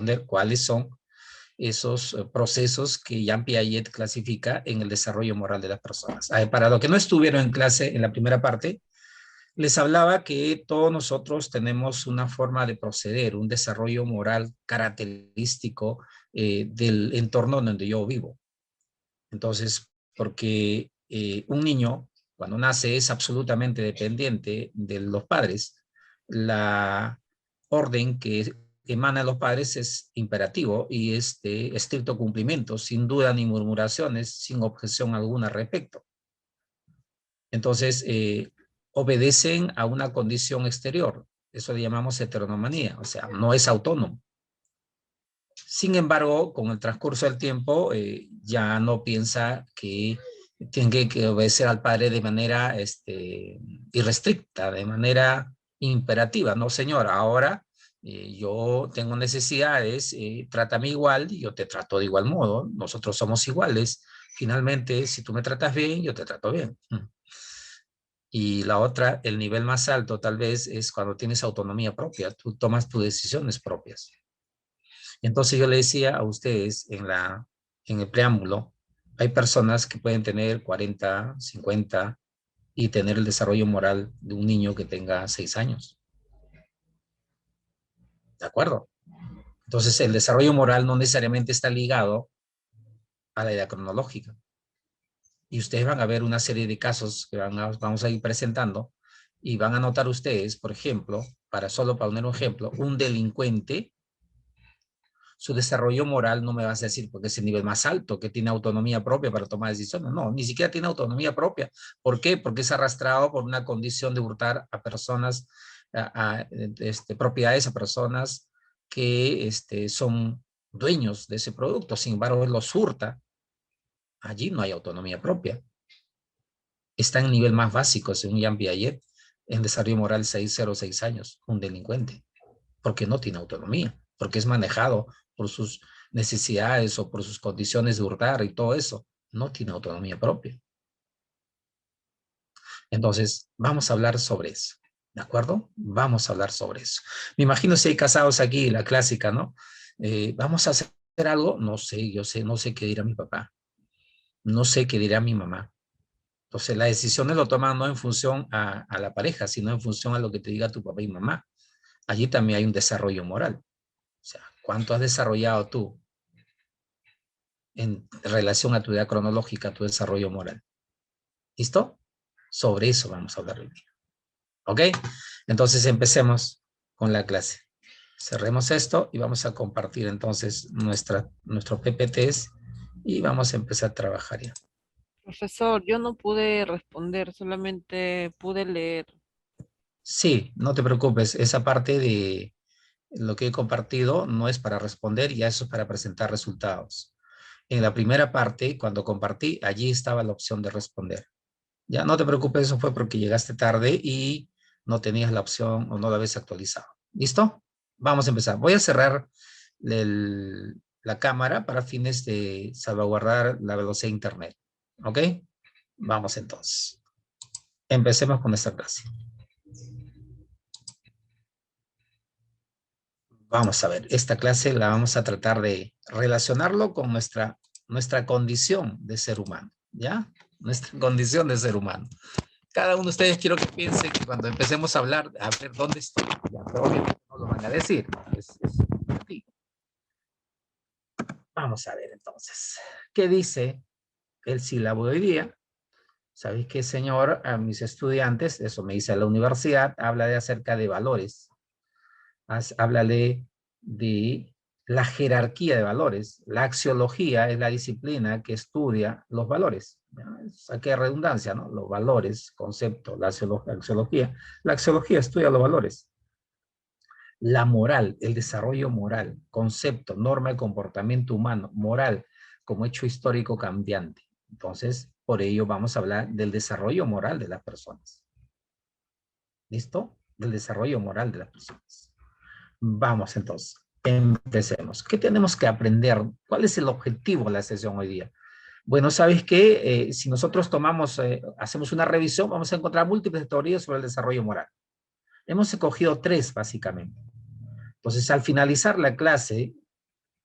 responder cuáles son esos procesos que Jean Piaget clasifica en el desarrollo moral de las personas. Para los que no estuvieron en clase en la primera parte, les hablaba que todos nosotros tenemos una forma de proceder, un desarrollo moral característico del entorno donde yo vivo. Entonces, porque un niño cuando nace es absolutamente dependiente de los padres. La orden que emana de los padres es imperativo y es de estricto cumplimiento, sin duda ni murmuraciones, sin objeción alguna al respecto. Entonces, obedecen a una condición exterior. Eso le llamamos heteronomanía, o sea, no es autónomo. Sin embargo, con el transcurso del tiempo, ya no piensa que tiene que obedecer al padre de manera irrestricta, de manera imperativa. No, señor, ahora yo tengo necesidades, trátame igual y yo te trato de igual modo. Nosotros somos iguales. Finalmente, si tú me tratas bien, yo te trato bien. Y la otra, el nivel más alto tal vez es cuando tienes autonomía propia, tú tomas tus decisiones propias. Entonces yo le decía a ustedes en el preámbulo, hay personas que pueden tener 40, 50 y tener el desarrollo moral de un niño que tenga 6 años. ¿De acuerdo? Entonces el desarrollo moral no necesariamente está ligado a la edad cronológica. Y ustedes van a ver una serie de casos que vamos a ir presentando y van a notar ustedes, por ejemplo, solo para poner un ejemplo, un delincuente, su desarrollo moral no me vas a decir porque es el nivel más alto, que tiene autonomía propia para tomar decisiones. No, ni siquiera tiene autonomía propia. ¿Por qué? Porque es arrastrado por una condición de hurtar a personas, propiedades a personas que son dueños de ese producto. Sin embargo, él los hurta. Allí no hay autonomía propia. Está en el nivel más básico, según Jean Piaget, en desarrollo moral 6 años, un delincuente, porque no tiene autonomía, porque es manejado por sus necesidades o por sus condiciones de hurtar y todo eso. No tiene autonomía propia. Entonces, vamos a hablar sobre eso. ¿De acuerdo? Vamos a hablar sobre eso. Me imagino si hay casados aquí, la clásica, ¿no? Vamos a hacer algo, no sé, no sé qué dirá mi papá. No sé qué dirá mi mamá. Entonces, las decisiones lo toman no en función a la pareja, sino en función a lo que te diga tu papá y mamá. Allí también hay un desarrollo moral. O sea, ¿cuánto has desarrollado tú en relación a tu edad cronológica, tu desarrollo moral? ¿Listo? Sobre eso vamos a hablar hoy día. ¿Ok? Entonces empecemos con la clase. Cerremos esto y vamos a compartir entonces nuestros PPTs y vamos a empezar a trabajar ya. Profesor, yo no pude responder, solamente pude leer. Sí, no te preocupes. Esa parte de lo que he compartido no es para responder, ya eso es para presentar resultados. En la primera parte, cuando compartí, allí estaba la opción de responder. Ya no te preocupes, eso fue porque llegaste tarde y no tenías la opción o no la habías actualizado. ¿Listo? Vamos a empezar. Voy a cerrar la cámara para fines de salvaguardar la velocidad de internet. ¿Ok? Vamos entonces. Empecemos con esta clase. Vamos a ver, esta clase la vamos a tratar de relacionarlo con nuestra condición de ser humano, ¿ya? Nuestra condición de ser humano. Cada uno de ustedes quiero que piense que cuando empecemos a hablar, a ver dónde estoy, ya, pero obviamente no lo van a decir, es Vamos a ver entonces, ¿qué dice el sílabo de hoy día? ¿Sabéis qué, señor? A mis estudiantes, eso me dice a la universidad, habla de acerca de valores. Háblale de la jerarquía de valores. La axiología es la disciplina que estudia los valores. Aquí hay redundancia, ¿no? Los valores, concepto, la axiología. La axiología estudia los valores. La moral, el desarrollo moral, concepto, norma de comportamiento humano, moral, como hecho histórico cambiante. Entonces, por ello vamos a hablar del desarrollo moral de las personas. ¿Listo? Del desarrollo moral de las personas. Vamos entonces, empecemos. ¿Qué tenemos que aprender? ¿Cuál es el objetivo de la sesión hoy día? Bueno, ¿sabes qué? Si nosotros hacemos una revisión, vamos a encontrar múltiples teorías sobre el desarrollo moral. Hemos escogido 3 básicamente. Entonces, al finalizar la clase,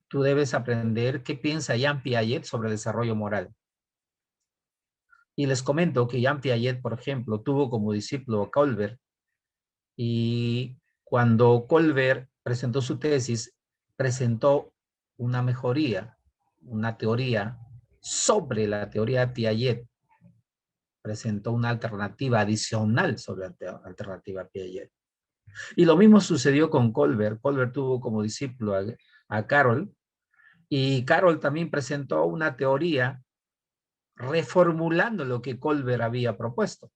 tú debes aprender qué piensa Jean Piaget sobre el desarrollo moral. Y les comento que Jean Piaget, por ejemplo, tuvo como discípulo a Colbert, y cuando Colbert presentó su tesis, presentó una mejoría, una teoría sobre la teoría de Piaget, presentó una alternativa adicional sobre la alternativa Piaget. Y lo mismo sucedió con Colbert. Colbert tuvo como discípulo a Carroll, y Carroll también presentó una teoría reformulando lo que Colbert había propuesto.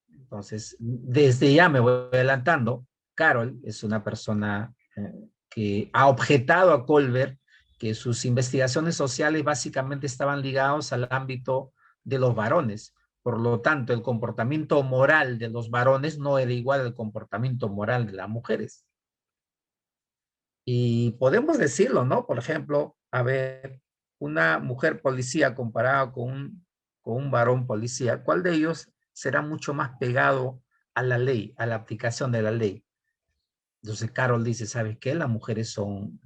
Entonces, desde ya me voy adelantando. Carroll es una persona que ha objetado a Colbert que sus investigaciones sociales básicamente estaban ligados al ámbito de los varones. Por lo tanto, el comportamiento moral de los varones no era igual al comportamiento moral de las mujeres. Y podemos decirlo, ¿no? Por ejemplo, a ver, una mujer policía comparada con un varón policía, ¿cuál de ellos será mucho más pegado a la ley, a la aplicación de la ley? Entonces Carol dice, ¿sabes qué? Las mujeres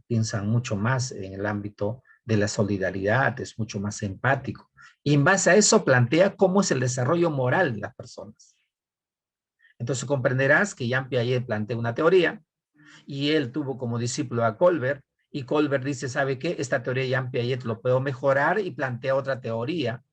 piensan mucho más en el ámbito de la solidaridad, es mucho más empático. Y en base a eso plantea cómo es el desarrollo moral de las personas. Entonces comprenderás que Jean Piaget plantea una teoría, y él tuvo como discípulo a Colbert, y Colbert dice, ¿sabe qué? Esta teoría de Jean Piaget lo puedo mejorar, y plantea otra teoría.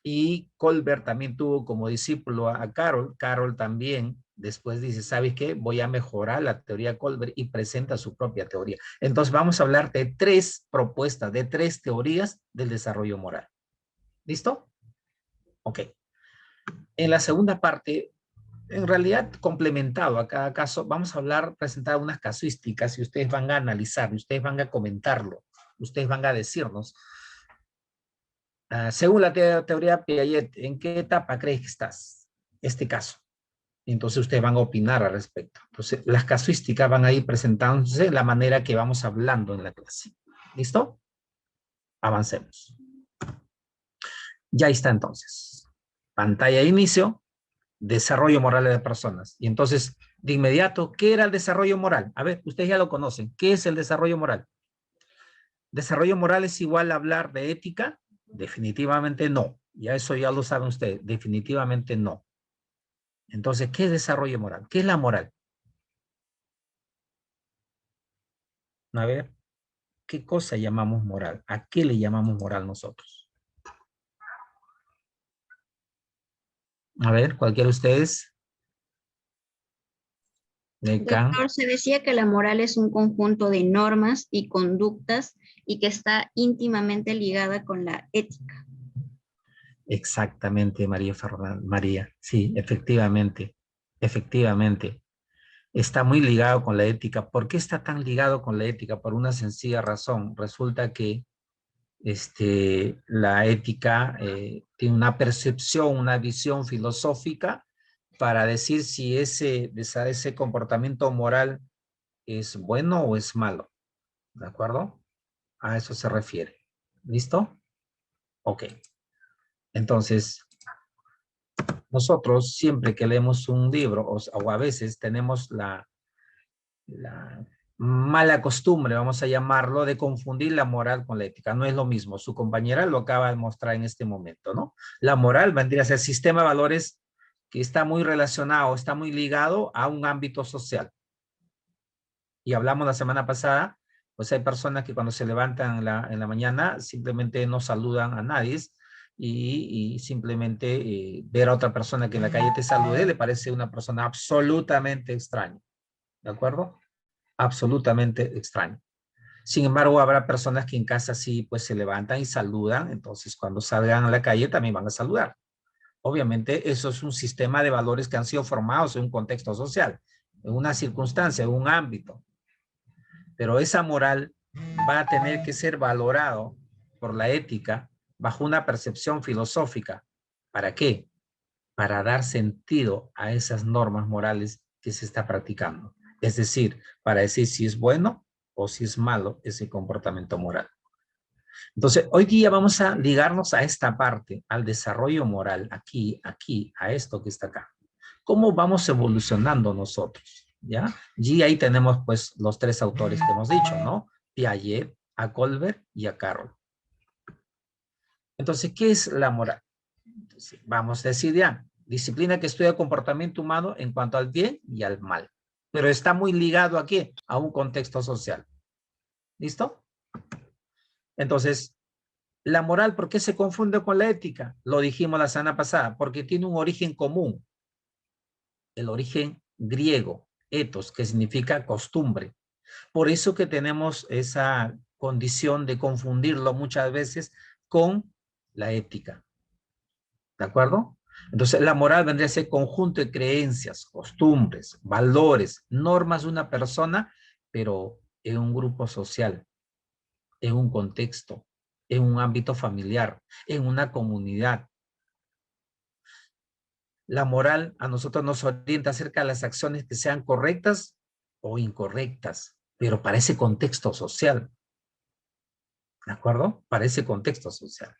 Y Colbert también tuvo como discípulo a Carroll. Carroll también después dice, ¿sabes qué? Voy a mejorar la teoría de Colbert, y presenta su propia teoría. Entonces vamos a hablar de 3 propuestas, de 3 teorías del desarrollo moral. ¿Listo? Ok. En la segunda parte, en realidad complementado a cada caso, vamos a presentar unas casuísticas, y ustedes van a analizar, y ustedes van a comentarlo, ustedes van a decirnos, según la teoría Piaget, ¿en qué etapa crees que estás? Este caso. Entonces ustedes van a opinar al respecto. Entonces las casuísticas van a ir presentándose de la manera que vamos hablando en la clase. ¿Listo? Avancemos. Ya está entonces. Pantalla de inicio. Desarrollo moral de las personas. Y entonces, de inmediato, ¿qué era el desarrollo moral? A ver, ustedes ya lo conocen. ¿Qué es el desarrollo moral? ¿Desarrollo moral es igual a hablar de ética? Definitivamente no. Ya eso ya lo saben ustedes. Definitivamente no. Entonces, ¿qué es desarrollo moral? ¿Qué es la moral? A ver, ¿qué cosa llamamos moral? ¿A qué le llamamos moral nosotros? A ver, cualquiera de ustedes. Necan. Doctor, se decía que la moral es un conjunto de normas y conductas y que está íntimamente ligada con la ética. Exactamente, María Fernanda. María, sí, efectivamente. Efectivamente. Está muy ligado con la ética. ¿Por qué está tan ligado con la ética? Por una sencilla razón. Resulta que la ética tiene una percepción, una visión filosófica para decir si ese comportamiento moral es bueno o es malo. ¿De acuerdo? A eso se refiere. ¿Listo? Ok. Entonces, nosotros siempre que leemos un libro, o a veces tenemos la mala costumbre, vamos a llamarlo, de confundir la moral con la ética. No es lo mismo. Su compañera lo acaba de mostrar en este momento, ¿no? La moral vendría a ser sistema de valores que está muy relacionado, está muy ligado a un ámbito social. Y hablamos la semana pasada, pues hay personas que cuando se levantan en la mañana simplemente no saludan a nadie, y simplemente ver a otra persona que en la calle te salude le parece una persona absolutamente extraña. ¿De acuerdo? Absolutamente extraño. Sin embargo, habrá personas que en casa sí, pues se levantan y saludan, entonces cuando salgan a la calle también van a saludar. Obviamente, eso es un sistema de valores que han sido formados en un contexto social, en una circunstancia, en un ámbito. Pero esa moral va a tener que ser valorado por la ética bajo una percepción filosófica. ¿Para qué? Para dar sentido a esas normas morales que se está practicando. Es decir, para decir si es bueno o si es malo ese comportamiento moral. Entonces, hoy día vamos a ligarnos a esta parte, al desarrollo moral, aquí, a esto que está acá. ¿Cómo vamos evolucionando nosotros? ¿ya? Y ahí tenemos pues los tres autores que hemos dicho, ¿no? Piaget, a Colbert y a Carroll. Entonces, ¿qué es la moral? Entonces, vamos a decir ya, disciplina que estudia comportamiento humano en cuanto al bien y al mal. Pero está muy ligado aquí a un contexto social. ¿Listo? Entonces, la moral, ¿por qué se confunde con la ética? Lo dijimos la semana pasada, porque tiene un origen común. El origen griego, ethos, que significa costumbre. Por eso que tenemos esa condición de confundirlo muchas veces con la ética. ¿De acuerdo? Entonces, la moral vendría a ser conjunto de creencias, costumbres, valores, normas de una persona, pero en un grupo social, en un contexto, en un ámbito familiar, en una comunidad. La moral a nosotros nos orienta acerca de las acciones que sean correctas o incorrectas, pero para ese contexto social. ¿De acuerdo? Para ese contexto social.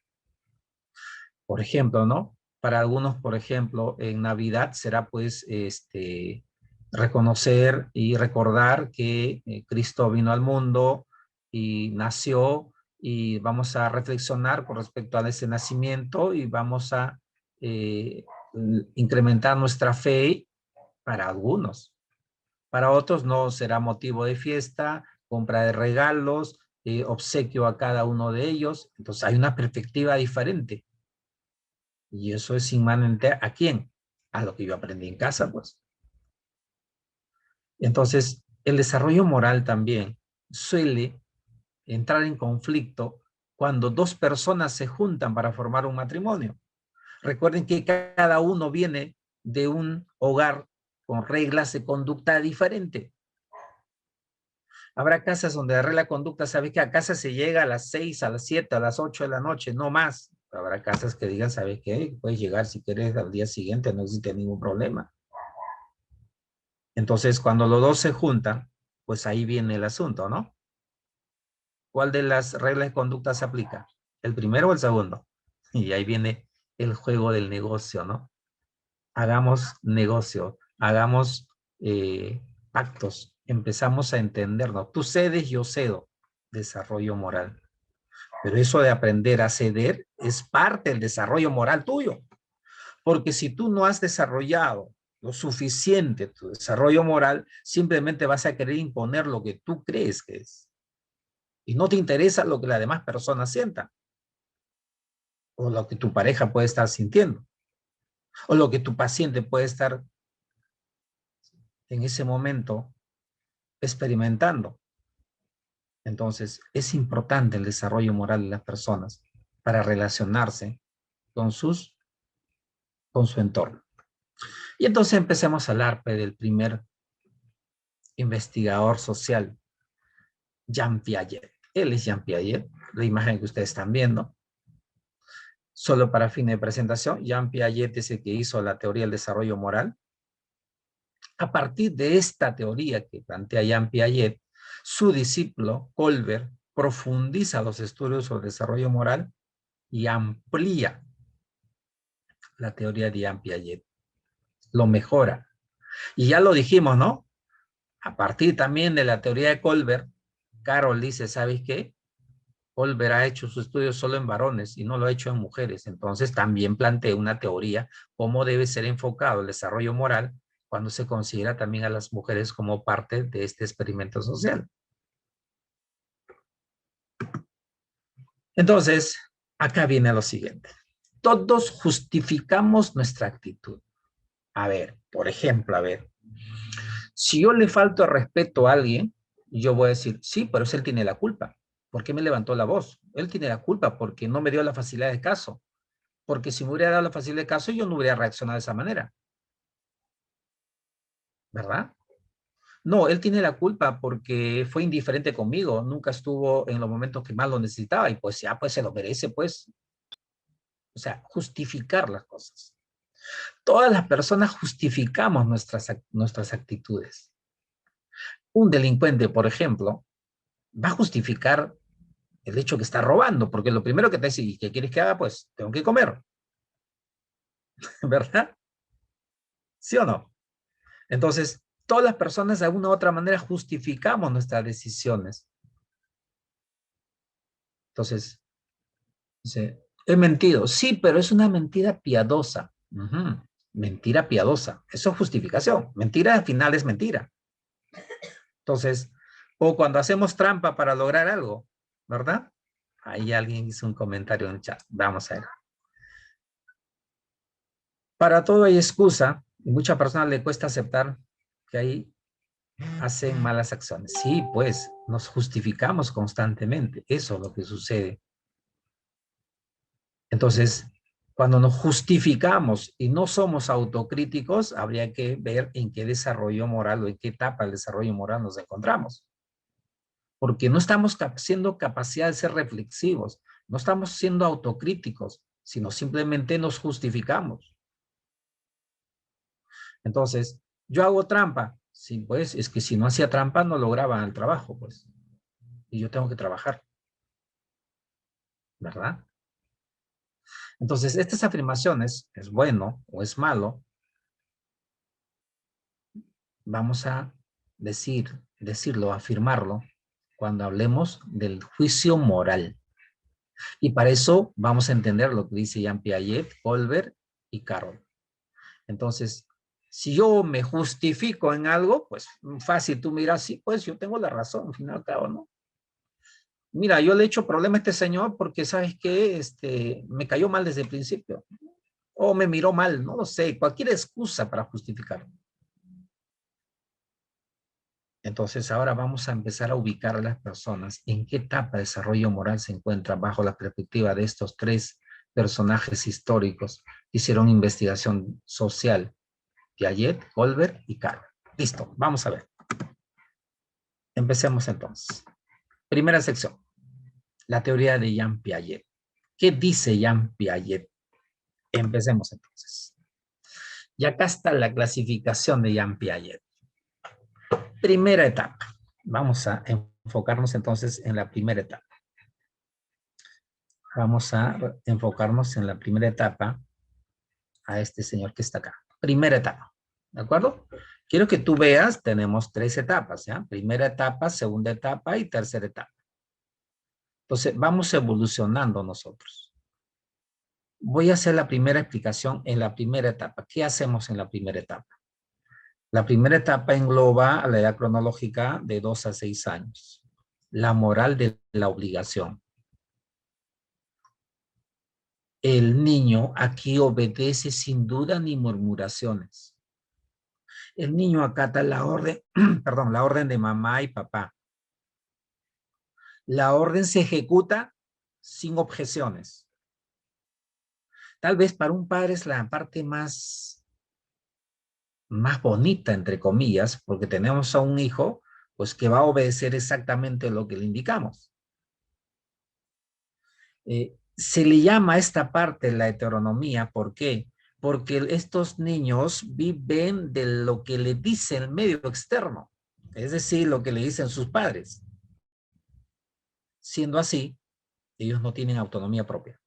Por ejemplo, ¿no? Para algunos, por ejemplo, en Navidad será pues reconocer y recordar que Cristo vino al mundo y nació, y vamos a reflexionar con respecto a ese nacimiento y vamos a eh, incrementar nuestra fe para algunos. Para otros no será motivo de fiesta, compra de regalos, obsequio a cada uno de ellos. Entonces hay una perspectiva diferente. Y eso es inmanente ¿a quién? A lo que yo aprendí en casa, pues. Entonces, el desarrollo moral también suele entrar en conflicto cuando dos personas se juntan para formar un matrimonio. Recuerden que cada uno viene de un hogar con reglas de conducta diferente. Habrá casas donde la regla de conducta, ¿sabe qué? A casa se llega a las 6, a las 7, a las 8 de la noche, no más. Habrá casas que digan, ¿sabe qué? Puedes llegar si quieres al día siguiente, no existe ningún problema. Entonces, cuando los dos se juntan, pues ahí viene el asunto, ¿no? ¿Cuál de las reglas de conducta se aplica? ¿El primero o el segundo? Y ahí viene el juego del negocio, ¿no? Hagamos negocio, hagamos pactos, empezamos a entendernos. Tú cedes, yo cedo. Desarrollo moral. Pero eso de aprender a ceder es parte del desarrollo moral tuyo. Porque si tú no has desarrollado lo suficiente tu desarrollo moral, simplemente vas a querer imponer lo que tú crees que es. Y no te interesa lo que las demás personas sientan. O lo que tu pareja puede estar sintiendo. O lo que tu paciente puede estar en ese momento experimentando. Entonces, es importante el desarrollo moral de las personas para relacionarse con su entorno. Y entonces empecemos a hablar del primer investigador social, Jean Piaget. Él es Jean Piaget, la imagen que ustedes están viendo. Solo para fin de presentación, Jean Piaget es el que hizo la teoría del desarrollo moral. A partir de esta teoría que plantea Jean Piaget, su discípulo Colbert profundiza los estudios sobre desarrollo moral y amplía la teoría de Jean Piaget. Lo mejora. Y ya lo dijimos, ¿no? A partir también de la teoría de Colbert, Carroll dice, ¿sabes qué? Colbert ha hecho sus estudios solo en varones y no lo ha hecho en mujeres. Entonces también plantea una teoría cómo debe ser enfocado el desarrollo moral cuando se considera también a las mujeres como parte de este experimento social. Entonces, acá viene lo siguiente. Todos justificamos nuestra actitud. A ver, por ejemplo, si yo le falto el respeto a alguien, yo voy a decir, sí, pero él tiene la culpa. ¿Por qué me levantó la voz? Él tiene la culpa porque no me dio la facilidad de caso. Porque si me hubiera dado la facilidad de caso, yo no hubiera reaccionado de esa manera. ¿Verdad? No, él tiene la culpa porque fue indiferente conmigo. Nunca estuvo en los momentos que más lo necesitaba y pues ya, pues se lo merece, pues. O sea, justificar las cosas. Todas las personas justificamos nuestras actitudes. Un delincuente, por ejemplo, va a justificar el hecho que está robando, porque lo primero que te dice, ¿y qué quieres que haga? Pues tengo que comer. ¿Verdad? ¿Sí o no? Entonces, Todas las personas de alguna u otra manera justificamos nuestras decisiones. Entonces, dice, he mentido. Sí, pero es una mentira piadosa. Ujú. Mentira piadosa. Eso es justificación. Mentira al final es mentira. Entonces, o cuando hacemos trampa para lograr algo, ¿verdad? Ahí alguien hizo un comentario en el chat. Vamos a ver. Para todo hay excusa. Y muchas personas le cuesta aceptar que ahí hacen malas acciones. Sí, pues, nos justificamos constantemente. Eso es lo que sucede. Entonces, cuando nos justificamos y no somos autocríticos, habría que ver en qué desarrollo moral o en qué etapa del desarrollo moral nos encontramos. Porque no estamos siendo capacidad de ser reflexivos, no estamos siendo autocríticos, sino simplemente nos justificamos. Entonces, yo hago trampa. Sí, pues, es que si no hacía trampa no lograba el trabajo, pues. Y yo tengo que trabajar, ¿verdad? Entonces, estas afirmaciones, es bueno o es malo, vamos a decirlo, afirmarlo, cuando hablemos del juicio moral. Y para eso vamos a entender lo que dice Jean Piaget, Colbert y Carroll. Entonces, si yo me justifico en algo, pues fácil, tú miras, sí, pues yo tengo la razón, al fin y al cabo, ¿no? Mira, yo le he hecho problema a este señor porque, ¿sabes qué? Me cayó mal desde el principio. O me miró mal, no lo sé, cualquier excusa para justificar. Entonces, ahora vamos a empezar a ubicar a las personas en qué etapa de desarrollo moral se encuentran bajo la perspectiva de estos tres personajes históricos que hicieron investigación social: Piaget, Colbert y Carroll. Listo, vamos a ver. Empecemos entonces. Primera sección, la teoría de Jean Piaget. ¿Qué dice Jean Piaget? Empecemos entonces. Y acá está la clasificación de Jean Piaget. Primera etapa. Vamos a enfocarnos entonces en la primera etapa. Vamos a enfocarnos en la primera etapa a este señor que está acá. Primera etapa, ¿de acuerdo? Quiero que tú veas, tenemos tres etapas, ¿ya? Primera etapa, segunda etapa y tercera etapa. Entonces, vamos evolucionando nosotros. Voy a hacer la primera explicación en la primera etapa. ¿Qué hacemos en la primera etapa? La primera etapa engloba a la edad cronológica de 2 a 6 años. La moral de la obligación. El niño aquí obedece sin duda ni murmuraciones. El niño acata la orden, perdón, la orden de mamá y papá. La orden se ejecuta sin objeciones. Tal vez para un padre es la parte más bonita, entre comillas, porque tenemos a un hijo, pues que va a obedecer exactamente lo que le indicamos. Se le llama a esta parte la heteronomía, ¿por qué? Porque estos niños viven de lo que le dice el medio externo, es decir, lo que le dicen sus padres. Siendo así, ellos no tienen autonomía propia.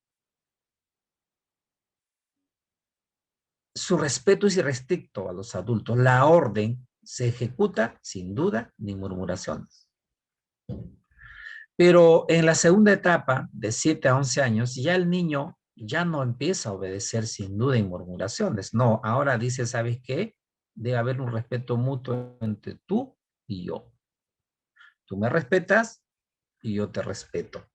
Su respeto es irrestricto a los adultos. La orden se ejecuta sin duda ni murmuraciones. Pero en la segunda etapa, de 7 a 11 años, ya el niño ya no empieza a obedecer sin duda y murmuraciones. No, ahora dice, ¿sabes qué? Debe haber un respeto mutuo entre tú y yo. Tú me respetas y yo te respeto.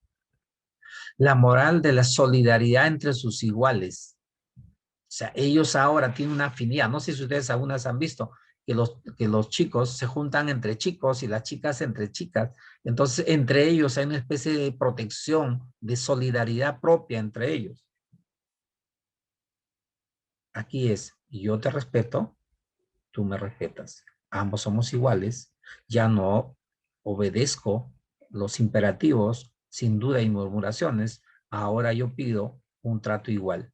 La moral de la solidaridad entre sus iguales. O sea, ellos ahora tienen una afinidad. No sé si ustedes algunas han visto que los chicos se juntan entre chicos y las chicas entre chicas. Entonces, entre ellos hay una especie de protección, de solidaridad propia entre ellos. Aquí es, yo te respeto, tú me respetas. Ambos somos iguales. Ya no obedezco los imperativos sin duda y murmuraciones. Ahora yo pido un trato igual.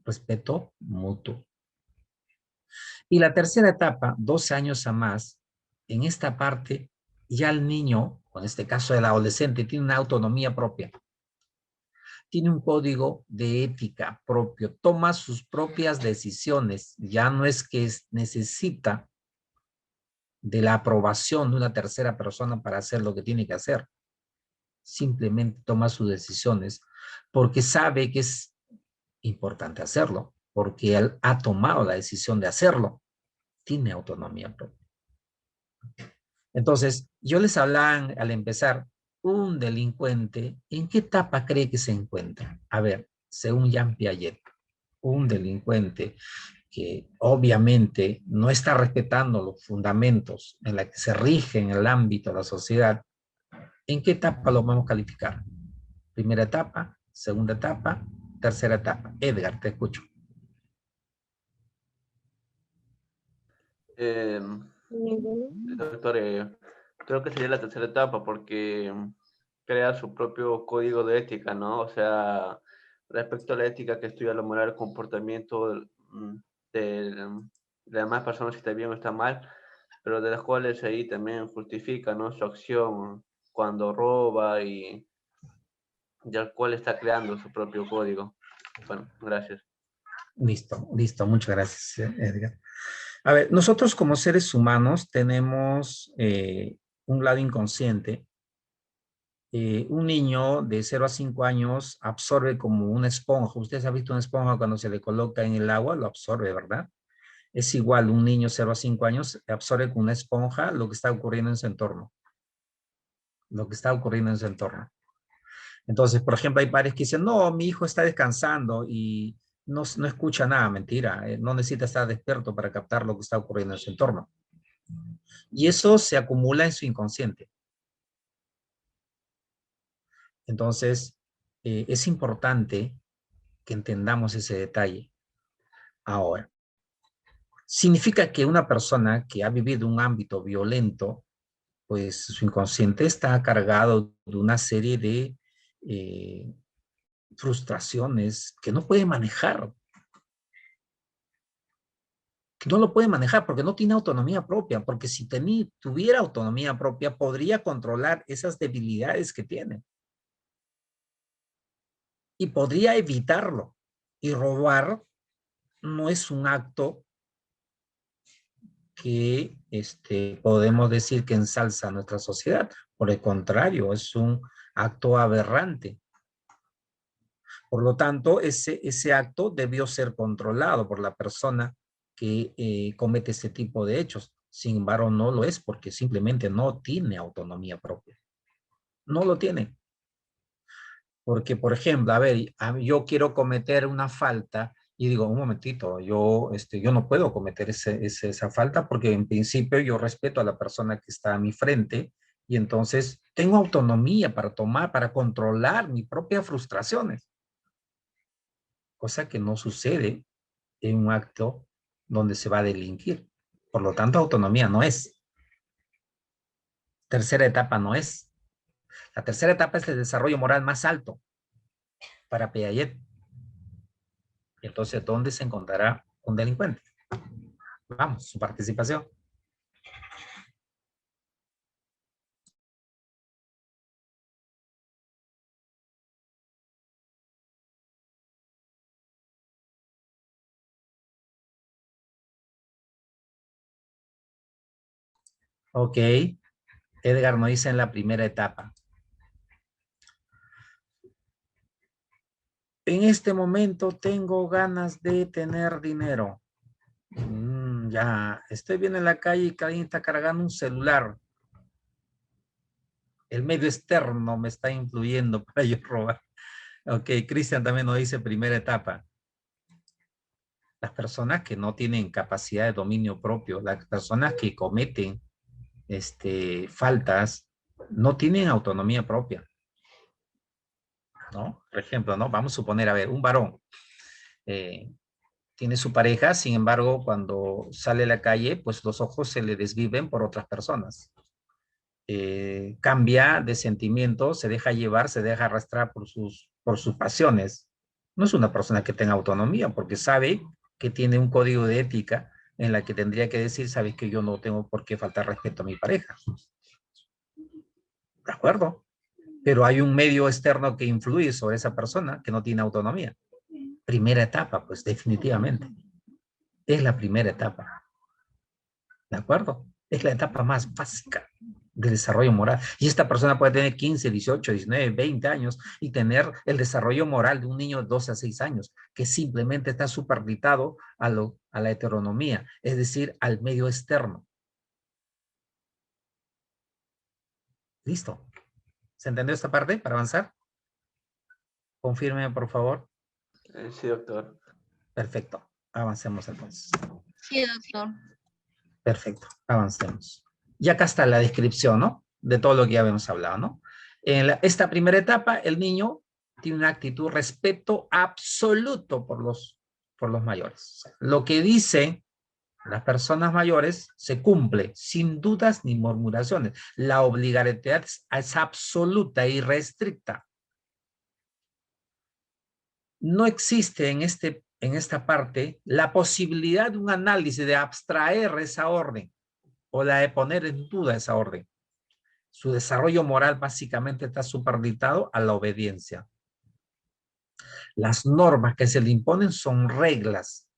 Respeto mutuo. Y la tercera etapa, 12 años a más, en esta parte ya el niño, o en este caso el adolescente, tiene una autonomía propia. Tiene un código de ética propio, toma sus propias decisiones. Ya no es que necesita de la aprobación de una tercera persona para hacer lo que tiene que hacer. Simplemente toma sus decisiones porque sabe que es importante hacerlo, porque él ha tomado la decisión de hacerlo. Tiene autonomía propia. Entonces, yo les hablaba al empezar, un delincuente, ¿en qué etapa cree que se encuentra? A ver, según Jean Piaget, un delincuente que obviamente no está respetando los fundamentos en la que se rige en el ámbito de la sociedad, ¿en qué etapa lo vamos a calificar? Primera etapa, segunda etapa, tercera etapa. Edgar, te escucho. Eh, Doctor, creo que sería la tercera etapa porque crea su propio código de ética, ¿no? O sea, respecto a la ética que estudia la moral, el comportamiento de las demás personas, si está bien o está mal, pero de las cuales ahí también justifica, ¿no?, su acción cuando roba y al cual está creando su propio código. Bueno, gracias. Listo, listo. Muchas gracias, Edgar. A ver, nosotros como seres humanos tenemos un lado inconsciente. Un niño de 0 a 5 años absorbe como una esponja. Ustedes han visto una esponja cuando se le coloca en el agua, lo absorbe, ¿verdad? Es igual, un niño 0 a 5 años absorbe con una esponja lo que está ocurriendo en su entorno. Lo que está ocurriendo en su entorno. Entonces, por ejemplo, hay padres que dicen, no, mi hijo está descansando y no escucha nada. Mentira, no necesita estar despierto para captar lo que está ocurriendo en su entorno. Y eso se acumula en su inconsciente. Entonces, es importante que entendamos ese detalle. Ahora, significa que una persona que ha vivido un ámbito violento, pues su inconsciente está cargado de una serie de frustraciones que no puede manejar. Que no lo puede manejar porque no tiene autonomía propia, porque si tuviera autonomía propia, podría controlar esas debilidades que tiene. Y podría evitarlo. Y robar no es un acto que podemos decir que ensalza a nuestra sociedad. Por el contrario, es un acto aberrante. Por lo tanto, ese acto debió ser controlado por la persona que comete este tipo de hechos. Sin embargo, no lo es porque simplemente no tiene autonomía propia. No lo tiene. Porque, por ejemplo, a ver, yo quiero cometer una falta y digo, un momentito, yo no puedo cometer esa falta porque en principio yo respeto a la persona que está a mi frente y entonces tengo autonomía para controlar mis propias frustraciones. Cosa que no sucede en un acto donde se va a delinquir. Por lo tanto, autonomía no es. Tercera etapa no es. La tercera etapa es el desarrollo moral más alto para Piaget. Entonces, ¿dónde se encontrará un delincuente? Vamos, su participación. Ok. Edgar nos dice en la primera etapa. En este momento tengo ganas de tener dinero. Ya, estoy bien en la calle y alguien está cargando un celular. El medio externo me está influyendo para yo robar. Ok, Cristian también nos dice primera etapa. Las personas que no tienen capacidad de dominio propio, las personas que cometen faltas, no tienen autonomía propia, ¿no? Por ejemplo, ¿no? Vamos a suponer, a ver, un varón tiene su pareja, sin embargo, cuando sale a la calle, pues los ojos se le desviven por otras personas. Cambia de sentimiento, se deja llevar, se deja arrastrar por sus pasiones. No es una persona que tenga autonomía porque sabe que tiene un código de ética en la que tendría que decir, sabes que yo no tengo por qué faltar respeto a mi pareja. ¿De acuerdo? Pero hay un medio externo que influye sobre esa persona que no tiene autonomía. Primera etapa, pues definitivamente. Es la primera etapa. ¿De acuerdo? Es la etapa más básica del desarrollo moral. Y esta persona puede tener 15, 18, 19, 20 años y tener el desarrollo moral de un niño de 12 a 6 años, que simplemente está superditado a la heteronomía, es decir, al medio externo. ¿Listo? ¿Se entendió esta parte para avanzar? Confírmeme, por favor. Sí, doctor. Perfecto. Avancemos entonces. Sí, doctor. Perfecto. Avancemos. Y acá está la descripción, ¿no? De todo lo que ya habíamos hablado, ¿no? En esta primera etapa, el niño tiene una actitud respeto absoluto por los mayores. O sea, lo que dicen las personas mayores se cumple sin dudas ni murmuraciones. La obligatoriedad es absoluta y restricta. No existe en esta parte la posibilidad de un análisis de abstraer esa orden o la de poner en duda esa orden. Su desarrollo moral básicamente está superditado a la obediencia. Las normas que se le imponen son reglas.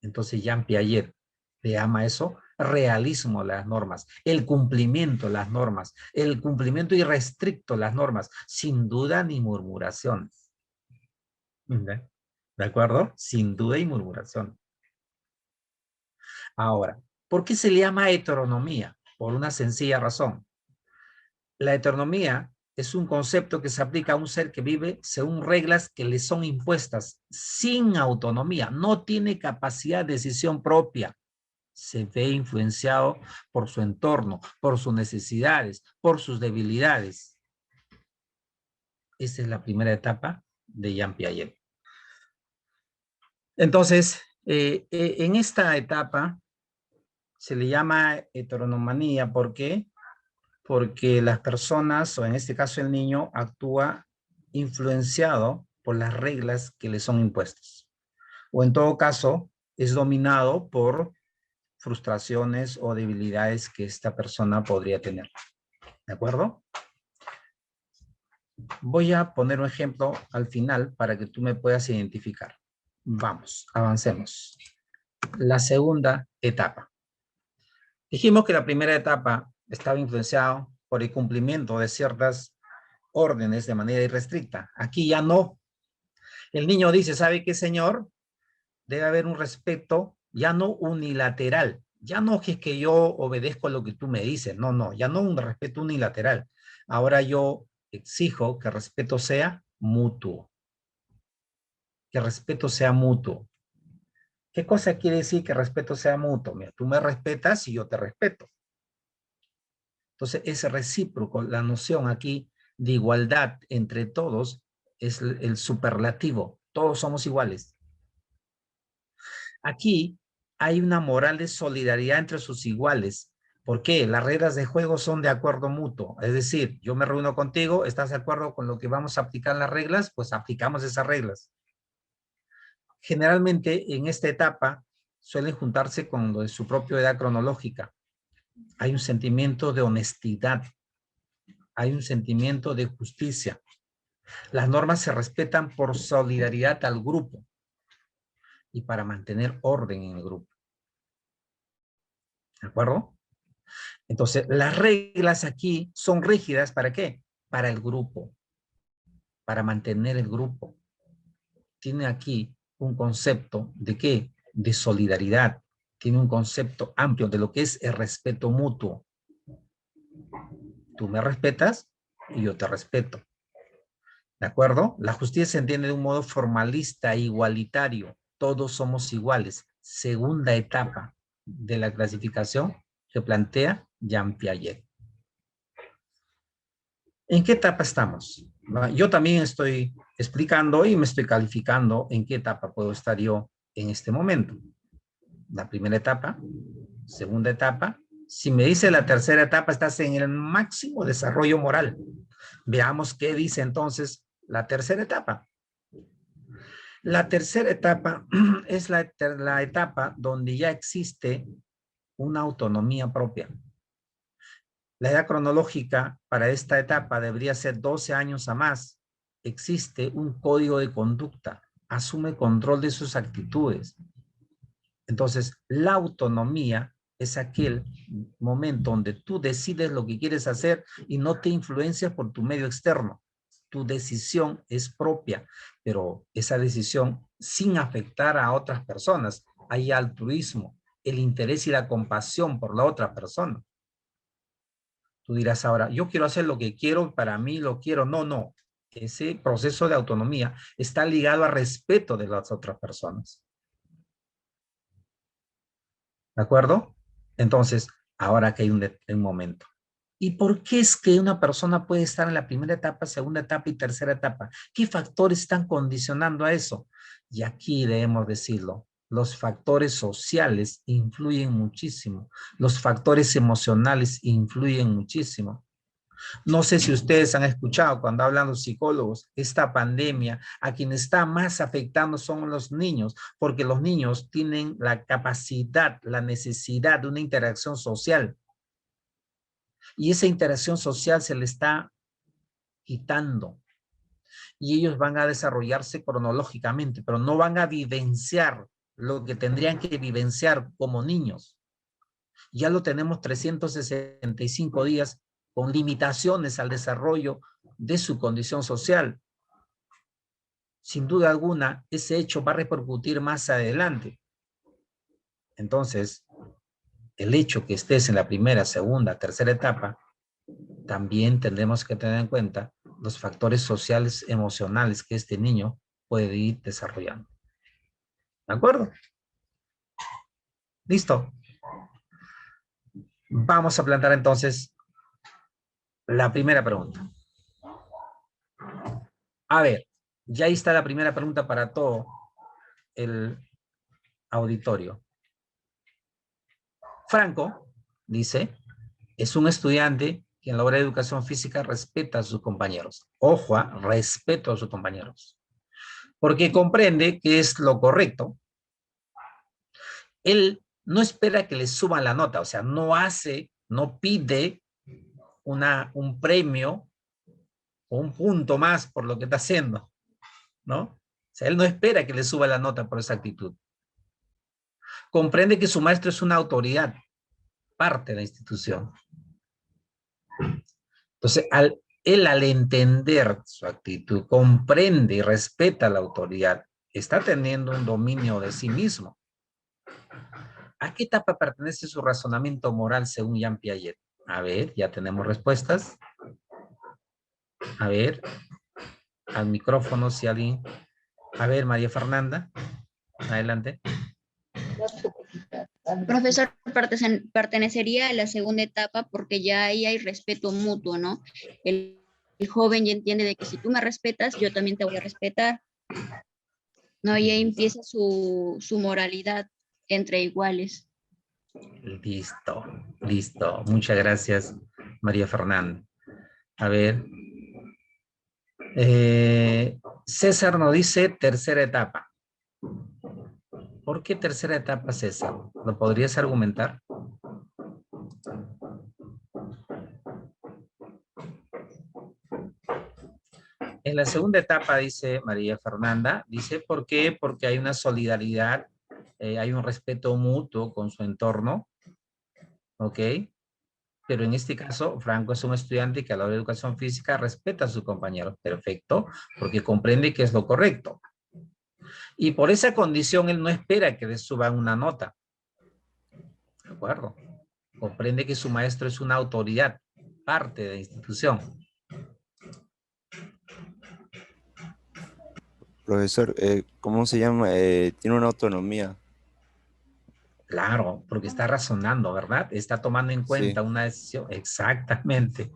Entonces Jean Piaget le llama eso realismo de las normas, el cumplimiento de las normas, el cumplimiento irrestricto de las normas, sin duda ni murmuraciones. ¿De acuerdo? Sin duda y murmuración. Ahora, ¿por qué se le llama heteronomía? Por una sencilla razón. La heteronomía es un concepto que se aplica a un ser que vive según reglas que le son impuestas, sin autonomía, no tiene capacidad de decisión propia. Se ve influenciado por su entorno, por sus necesidades, por sus debilidades. Esa es la primera etapa de Jean Piaget. Entonces, en esta etapa se le llama heteronomanía. ¿Por qué? Porque las personas, o en este caso el niño, actúa influenciado por las reglas que le son impuestas. O en todo caso, es dominado por frustraciones o debilidades que esta persona podría tener. ¿De acuerdo? Voy a poner un ejemplo al final para que tú me puedas identificar. Vamos, avancemos. La segunda etapa. Dijimos que la primera etapa estaba influenciada por el cumplimiento de ciertas órdenes de manera irrestricta. Aquí ya no. El niño dice, ¿sabe qué, señor? Debe haber un respeto ya no unilateral. Ya no es que yo obedezco lo que tú me dices. No, no. Ya no un respeto unilateral. Ahora yo exijo que el respeto sea mutuo. Que el respeto sea mutuo. ¿Qué cosa quiere decir que el respeto sea mutuo? Mira, tú me respetas y yo te respeto. Entonces es recíproco. La noción aquí de igualdad entre todos es el superlativo. Todos somos iguales. Aquí hay una moral de solidaridad entre sus iguales. ¿Por qué? Las reglas de juego son de acuerdo mutuo. Es decir, yo me reúno contigo, ¿estás de acuerdo con lo que vamos a aplicar las reglas? Pues aplicamos esas reglas. Generalmente en esta etapa suelen juntarse con lo de su propia edad cronológica. Hay un sentimiento de honestidad. Hay un sentimiento de justicia. Las normas se respetan por solidaridad al grupo y para mantener orden en el grupo. ¿De acuerdo? Entonces, las reglas aquí son rígidas, ¿para qué? Para el grupo, para mantener el grupo. Tiene aquí un concepto de ¿qué? De solidaridad. Tiene un concepto amplio de lo que es el respeto mutuo. Tú me respetas y yo te respeto. ¿De acuerdo? La justicia se entiende de un modo formalista e igualitario. Todos somos iguales. Segunda etapa de la clasificación que plantea Jean Piaget. ¿En qué etapa estamos? Yo también estoy explicando y me estoy calificando en qué etapa puedo estar yo en este momento. La primera etapa, segunda etapa. Si me dice la tercera etapa, estás en el máximo desarrollo moral. Veamos qué dice entonces la tercera etapa. La tercera etapa es la etapa donde ya existe una autonomía propia. La edad cronológica para esta etapa debería ser 12 años a más. Existe un código de conducta. Asume control de sus actitudes. Entonces, la autonomía es aquel momento donde tú decides lo que quieres hacer y no te influencias por tu medio externo. Tu decisión es propia, pero esa decisión sin afectar a otras personas. Hay altruismo, el interés y la compasión por la otra persona. Tú dirás ahora, yo quiero hacer lo que quiero, para mí lo quiero. No, no. Ese proceso de autonomía está ligado al respeto de las otras personas. ¿De acuerdo? Entonces, ahora que hay un momento. ¿Y por qué es que una persona puede estar en la primera etapa, segunda etapa y tercera etapa? ¿Qué factores están condicionando a eso? Y aquí debemos decirlo, los factores sociales influyen muchísimo. Los factores emocionales influyen muchísimo. No sé si ustedes han escuchado cuando hablan los psicólogos, esta pandemia, a quien está más afectando son los niños, porque los niños tienen la capacidad, la necesidad de una interacción social. Y esa interacción social se le está quitando. Y ellos van a desarrollarse cronológicamente, pero no van a vivenciar lo que tendrían que vivenciar como niños. Ya lo tenemos 365 días con limitaciones al desarrollo de su condición social. Sin duda alguna, ese hecho va a repercutir más adelante. Entonces, el hecho que estés en la primera, segunda, tercera etapa, también tendremos que tener en cuenta los factores sociales, emocionales que este niño puede ir desarrollando. ¿De acuerdo? Listo. Vamos a plantear entonces la primera pregunta. A ver, ya ahí está la primera pregunta para todo el auditorio. Franco, dice, es un estudiante que en la hora de educación física respeta a sus compañeros. Ojo, respeto a sus compañeros. Porque comprende que es lo correcto. Él no espera que le suban la nota, o sea, no pide un premio o un punto más por lo que está haciendo, ¿no? O sea, él no espera que le suba la nota por esa actitud. Comprende que su maestro es una autoridad, parte de la institución. Entonces, él al entender su actitud, comprende y respeta la autoridad, está teniendo un dominio de sí mismo. ¿A qué etapa pertenece su razonamiento moral según Jean Piaget? A ver, ya tenemos respuestas. A ver, al micrófono si alguien... A ver, María Fernanda, adelante. Profesor, pertenecería a la segunda etapa porque ya ahí hay respeto mutuo, ¿no? El joven ya entiende de que si tú me respetas, yo también te voy a respetar, ¿no? Y ahí empieza su moralidad entre iguales. Listo, listo. Muchas gracias, María Fernanda. A ver. César nos dice tercera etapa. ¿Por qué tercera etapa, César? ¿Lo podrías argumentar? En la segunda etapa, dice María Fernanda, dice, ¿por qué? Porque hay una solidaridad, hay un respeto mutuo con su entorno, ¿ok? Pero en este caso, Franco es un estudiante que a la hora de educación física respeta a sus compañeros. Perfecto, porque comprende que es lo correcto. Y por esa condición, él no espera que le suban una nota. ¿De acuerdo? Comprende que su maestro es una autoridad, parte de la institución. Profesor, ¿cómo se llama? Tiene una autonomía. Claro, porque está razonando, ¿verdad? Está tomando en cuenta una decisión. Exactamente,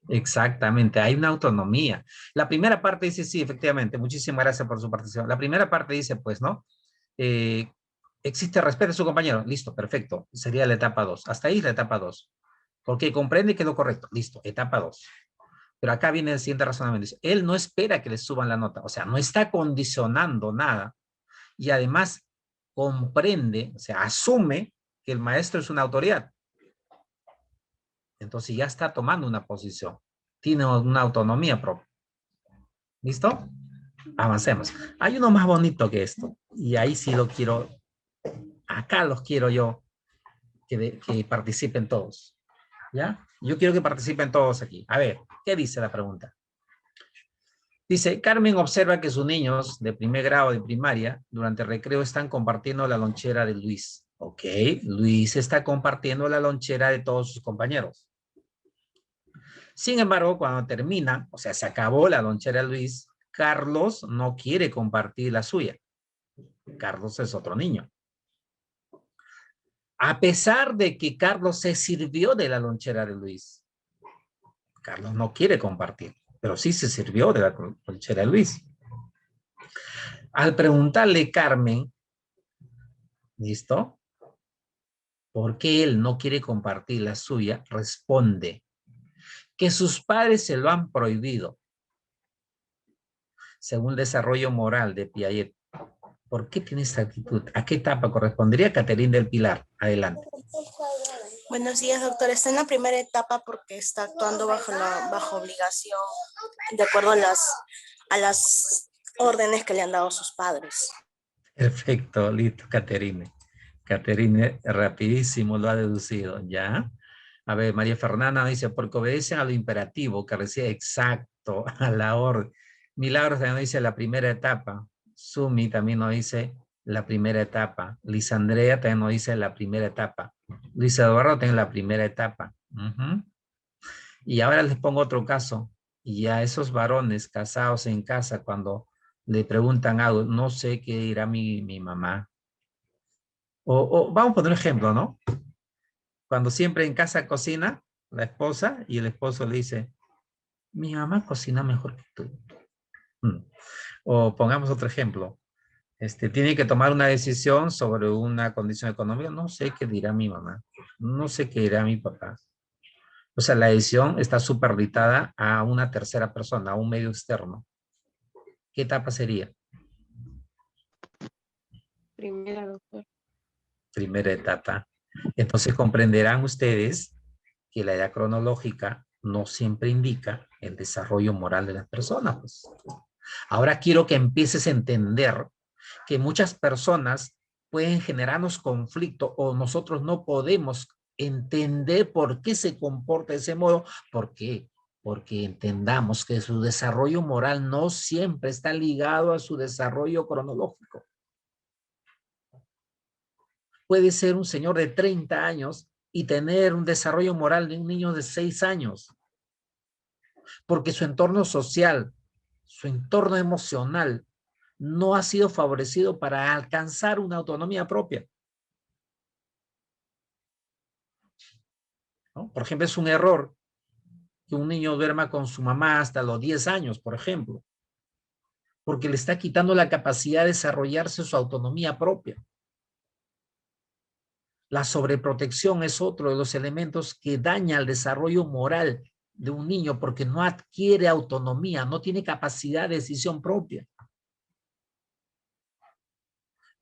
exactamente. Hay una autonomía. La primera parte dice, sí, efectivamente, muchísimas gracias por su participación. La primera parte dice, pues, ¿no? Existe respeto a su compañero. Listo, perfecto. Sería la etapa 2. Hasta ahí la etapa 2. Porque comprende que es lo correcto. Listo, etapa 2. Pero acá viene el siguiente razonamiento. Dice, él no espera que le suban la nota. O sea, no está condicionando nada. Y además comprende, o sea, asume que el maestro es una autoridad. Entonces ya está tomando una posición. Tiene una autonomía propia. ¿Listo? Avancemos. Hay uno más bonito que esto. Y ahí sí lo quiero. Acá los quiero yo que participen todos. ¿Ya? Yo quiero que participen todos aquí. A ver, ¿qué dice la pregunta? Dice, Carmen observa que sus niños de primer grado de primaria durante el recreo están compartiendo la lonchera de Luis. Ok, Luis está compartiendo la lonchera de todos sus compañeros. Sin embargo, cuando termina, o sea, se acabó la lonchera de Luis, Carlos no quiere compartir la suya. Carlos es otro niño. A pesar de que Carlos se sirvió de la lonchera de Luis, Carlos no quiere compartir, pero sí se sirvió de la lonchera de Luis. Al preguntarle Carmen, ¿listo? ¿Por qué él no quiere compartir la suya? Responde que sus padres se lo han prohibido, según el desarrollo moral de Piaget. ¿Por qué tiene esta actitud? ¿A qué etapa correspondería? Caterina del Pilar, adelante. Buenos días, doctor. Está en la primera etapa porque está actuando bajo obligación, de acuerdo a las órdenes que le han dado sus padres. Perfecto, listo, Caterine. Caterine, rapidísimo lo ha deducido, ¿ya? A ver, María Fernanda dice, porque obedecen a lo imperativo que recibe exacto, a la orden. Milagros también dice la primera etapa. Sumi también nos dice la primera etapa. Lisandrea también nos dice la primera etapa. Luis Eduardo también la primera etapa. Y ahora les pongo otro caso. Y a esos varones casados en casa, cuando le preguntan algo, no sé qué dirá mi mamá. O vamos a poner un ejemplo, ¿no? Cuando siempre en casa cocina la esposa y el esposo le dice, mi mamá cocina mejor que tú. O pongamos otro ejemplo. Tiene que tomar una decisión sobre una condición económica. No sé qué dirá mi mamá. No sé qué dirá mi papá. O sea, la decisión está supeditada a una tercera persona, a un medio externo. ¿Qué etapa sería? Primera, doctor. Primera etapa. Entonces comprenderán ustedes que la edad cronológica no siempre indica el desarrollo moral de las personas. Pues. Ahora quiero que empieces a entender que muchas personas pueden generarnos conflicto o nosotros no podemos entender por qué se comporta de ese modo. ¿Por qué? Porque entendamos que su desarrollo moral no siempre está ligado a su desarrollo cronológico. Puede ser un señor de 30 años y tener un desarrollo moral de un niño de 6 años. Porque su entorno social, su entorno emocional, no ha sido favorecido para alcanzar una autonomía propia. ¿No? Por ejemplo, es un error que un niño duerma con su mamá hasta los 10 años, por ejemplo, porque le está quitando la capacidad de desarrollarse su autonomía propia. La sobreprotección es otro de los elementos que daña el desarrollo moral de un niño porque no adquiere autonomía, no tiene capacidad de decisión propia.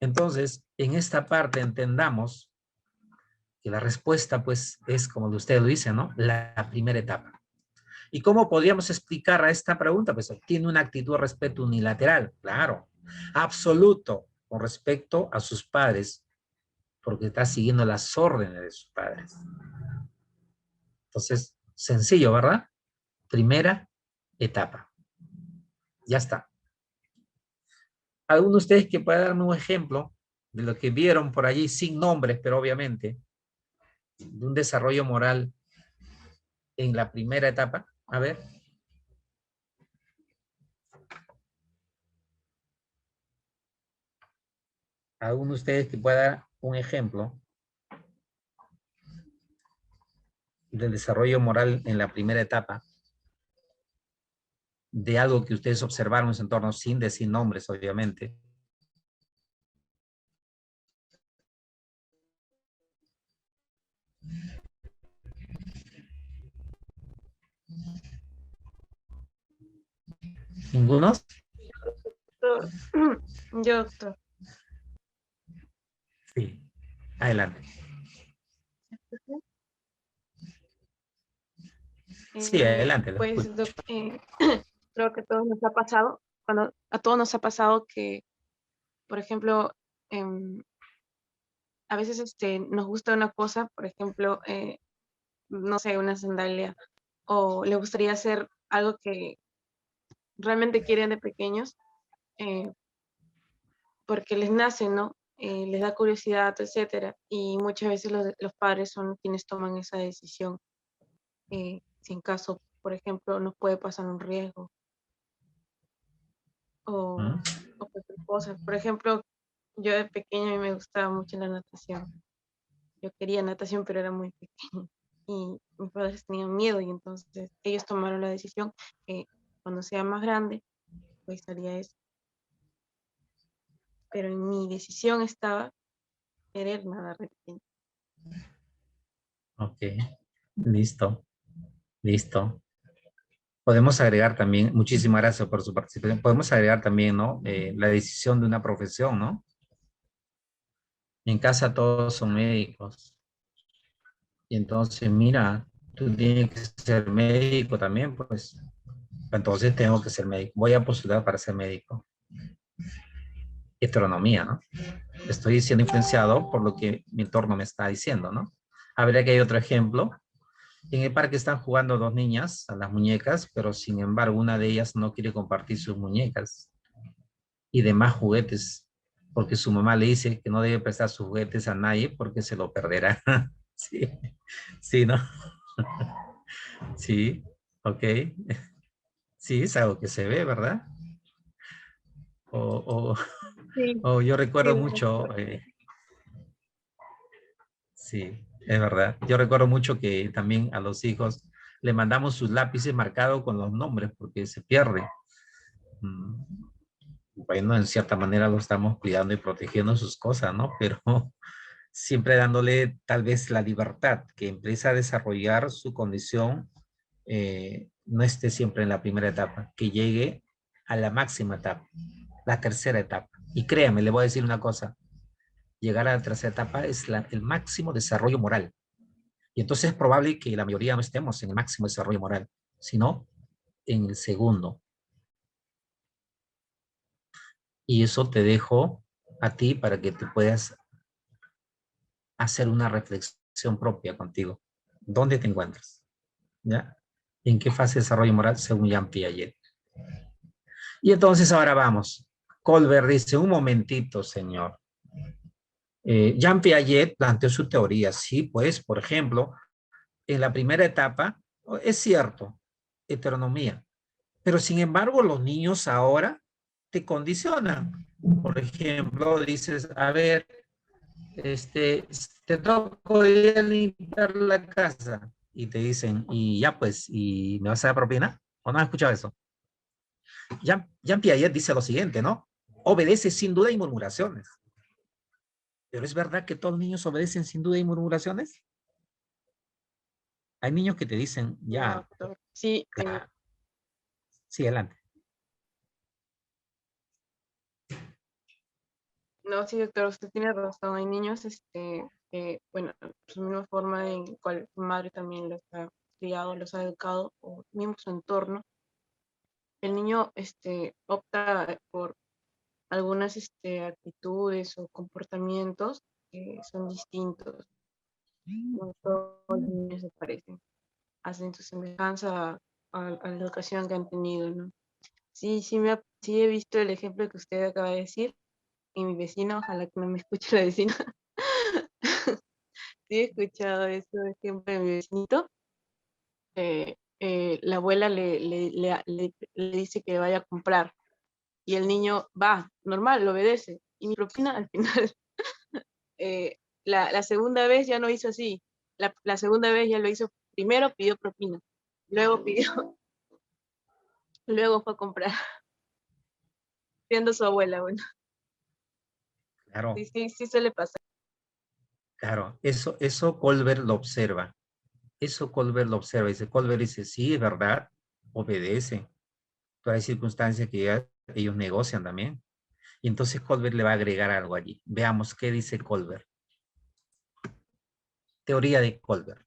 Entonces, en esta parte entendamos que la respuesta, pues, es como usted lo dice, ¿no? La primera etapa. ¿Y cómo podríamos explicar a esta pregunta? Pues tiene una actitud de respeto unilateral, claro, absoluto con respecto a sus padres, porque está siguiendo las órdenes de sus padres. Entonces, sencillo, ¿verdad? Primera etapa. Ya está. ¿Alguno de ustedes que pueda darme un ejemplo de lo que vieron por allí, sin nombres, pero obviamente, de un desarrollo moral en la primera etapa? A ver. ¿Alguno de ustedes que pueda dar un ejemplo del desarrollo moral en la primera etapa? De algo que ustedes observaron en su entorno, sin decir nombres, obviamente. ¿Ninguno? Yo, doctor. Sí. Adelante. Sí, adelante. Pues creo que a todos nos ha pasado, a todos nos ha pasado que, por ejemplo, a veces nos gusta una cosa, por ejemplo, no sé, una sandalia, o le gustaría hacer algo que realmente quieren de pequeños, eh, porque les nace, ¿no? Les da curiosidad, etcétera. Y muchas veces los padres son quienes toman esa decisión. Si en caso, por ejemplo, nos puede pasar un riesgo o, ¿Mm? o cualquier cosa. Por ejemplo, yo de pequeña a mí me gustaba mucho la natación. Yo quería natación, pero era muy pequeña. Y mis padres tenían miedo y entonces ellos tomaron la decisión que cuando sea más grande, pues haría eso. Pero en mi decisión estaba querer nadar de pequeña. Ok, listo, listo. Podemos agregar también, muchísimas gracias por su participación, podemos agregar también, ¿no? La decisión de una profesión, ¿no? En casa todos son médicos. Y entonces, mira, tú tienes que ser médico también, pues. Entonces tengo que ser médico. Voy a postular para ser médico. Heteronomía, ¿no? Estoy siendo influenciado por lo que mi entorno me está diciendo, ¿no? Habría que hay otro ejemplo. En el parque están jugando dos niñas a las muñecas, pero sin embargo una de ellas no quiere compartir sus muñecas y demás juguetes, porque su mamá le dice que no debe prestar sus juguetes a nadie porque se lo perderá. Sí, sí, ¿no? Sí, ok. Sí, es algo que se ve, ¿verdad? O, Sí, yo sí, recuerdo mucho, sí, es verdad. Yo recuerdo mucho que también a los hijos le mandamos sus lápices marcados con los nombres porque se pierde. Mm, Bueno, en cierta manera lo estamos cuidando y protegiendo sus cosas, ¿no? Pero siempre dándole tal vez la libertad que empieza a desarrollar su condición, no esté siempre en la primera etapa, que llegue a la máxima etapa, la tercera etapa. Y créame, le voy a decir una cosa, llegar a la tercera etapa es el máximo desarrollo moral. Y entonces es probable que la mayoría no estemos en el máximo desarrollo moral, sino en el segundo. Y eso te dejo a ti para que tú puedas hacer una reflexión propia contigo. ¿Dónde te encuentras? ¿Ya? ¿En qué fase de desarrollo moral según Jean Piaget? Y entonces ahora vamos. Colbert dice, un momentito, señor. Jean Piaget planteó su teoría. Sí, pues, por ejemplo, en la primera etapa, es cierto, heteronomía. Pero sin embargo, los niños ahora te condicionan. Por ejemplo, dices, a ver, te toca hoy día limpiar la casa. Y te dicen, y ya pues, ¿y me vas a dar propina? ¿O no has escuchado eso? Jean Piaget dice lo siguiente, ¿no? Obedece sin duda y murmuraciones. Pero es verdad que todos los niños obedecen sin duda y murmuraciones. Hay niños que te dicen, no, ya, doctor. Sí, claro. Sí, adelante. no, sí, doctor, usted tiene razón. Hay niños, que, bueno, su misma forma en cual su madre también los ha criado, los ha educado, o mismo su entorno, el niño, opta por algunas, actitudes o comportamientos que son distintos. No todos los niños se parecen, hacen su semejanza a la educación que han tenido, ¿no? Sí, sí he visto el ejemplo que usted acaba de decir, y mi vecino, ojalá que no me escuche la vecina. Sí he escuchado eso, por ejemplo, de mi vecinito. La abuela le dice que vaya a comprar y el niño va, normal, lo obedece. Y mi propina al final, la segunda vez ya no hizo así. La segunda vez ya lo hizo, primero pidió propina, luego pidió, luego fue a comprar, siendo su abuela, bueno. Claro, Sí, sí, sí suele pasar. claro. Eso Colbert lo observa. Eso Colbert lo observa. Dice, Colbert dice, sí, es verdad, obedece. Pero hay circunstancias que ellos negocian también. Y entonces Colbert le va a agregar algo allí. Veamos qué dice Colbert. Teoría de Colbert.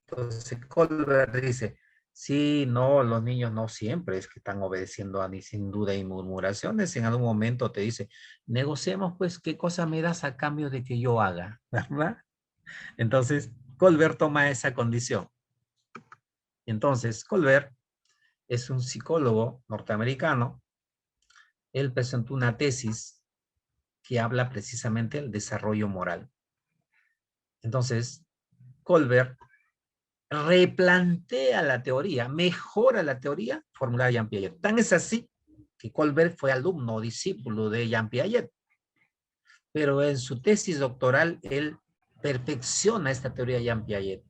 Entonces Colbert dice, Sí, no, los niños no siempre es que están obedeciendo a ni sin duda y murmuraciones. En algún momento te dice, negociemos pues qué cosa me das a cambio de que yo haga, ¿verdad? Entonces, Colbert toma esa condición. Entonces, Colbert es un psicólogo norteamericano. Él presentó una tesis que habla precisamente del desarrollo moral. Entonces, Colbert replantea la teoría, mejora la teoría formulada de Jean Piaget. Tan es así que Colbert fue alumno o discípulo de Jean Piaget, pero en su tesis doctoral él perfecciona esta teoría de Jean Piaget.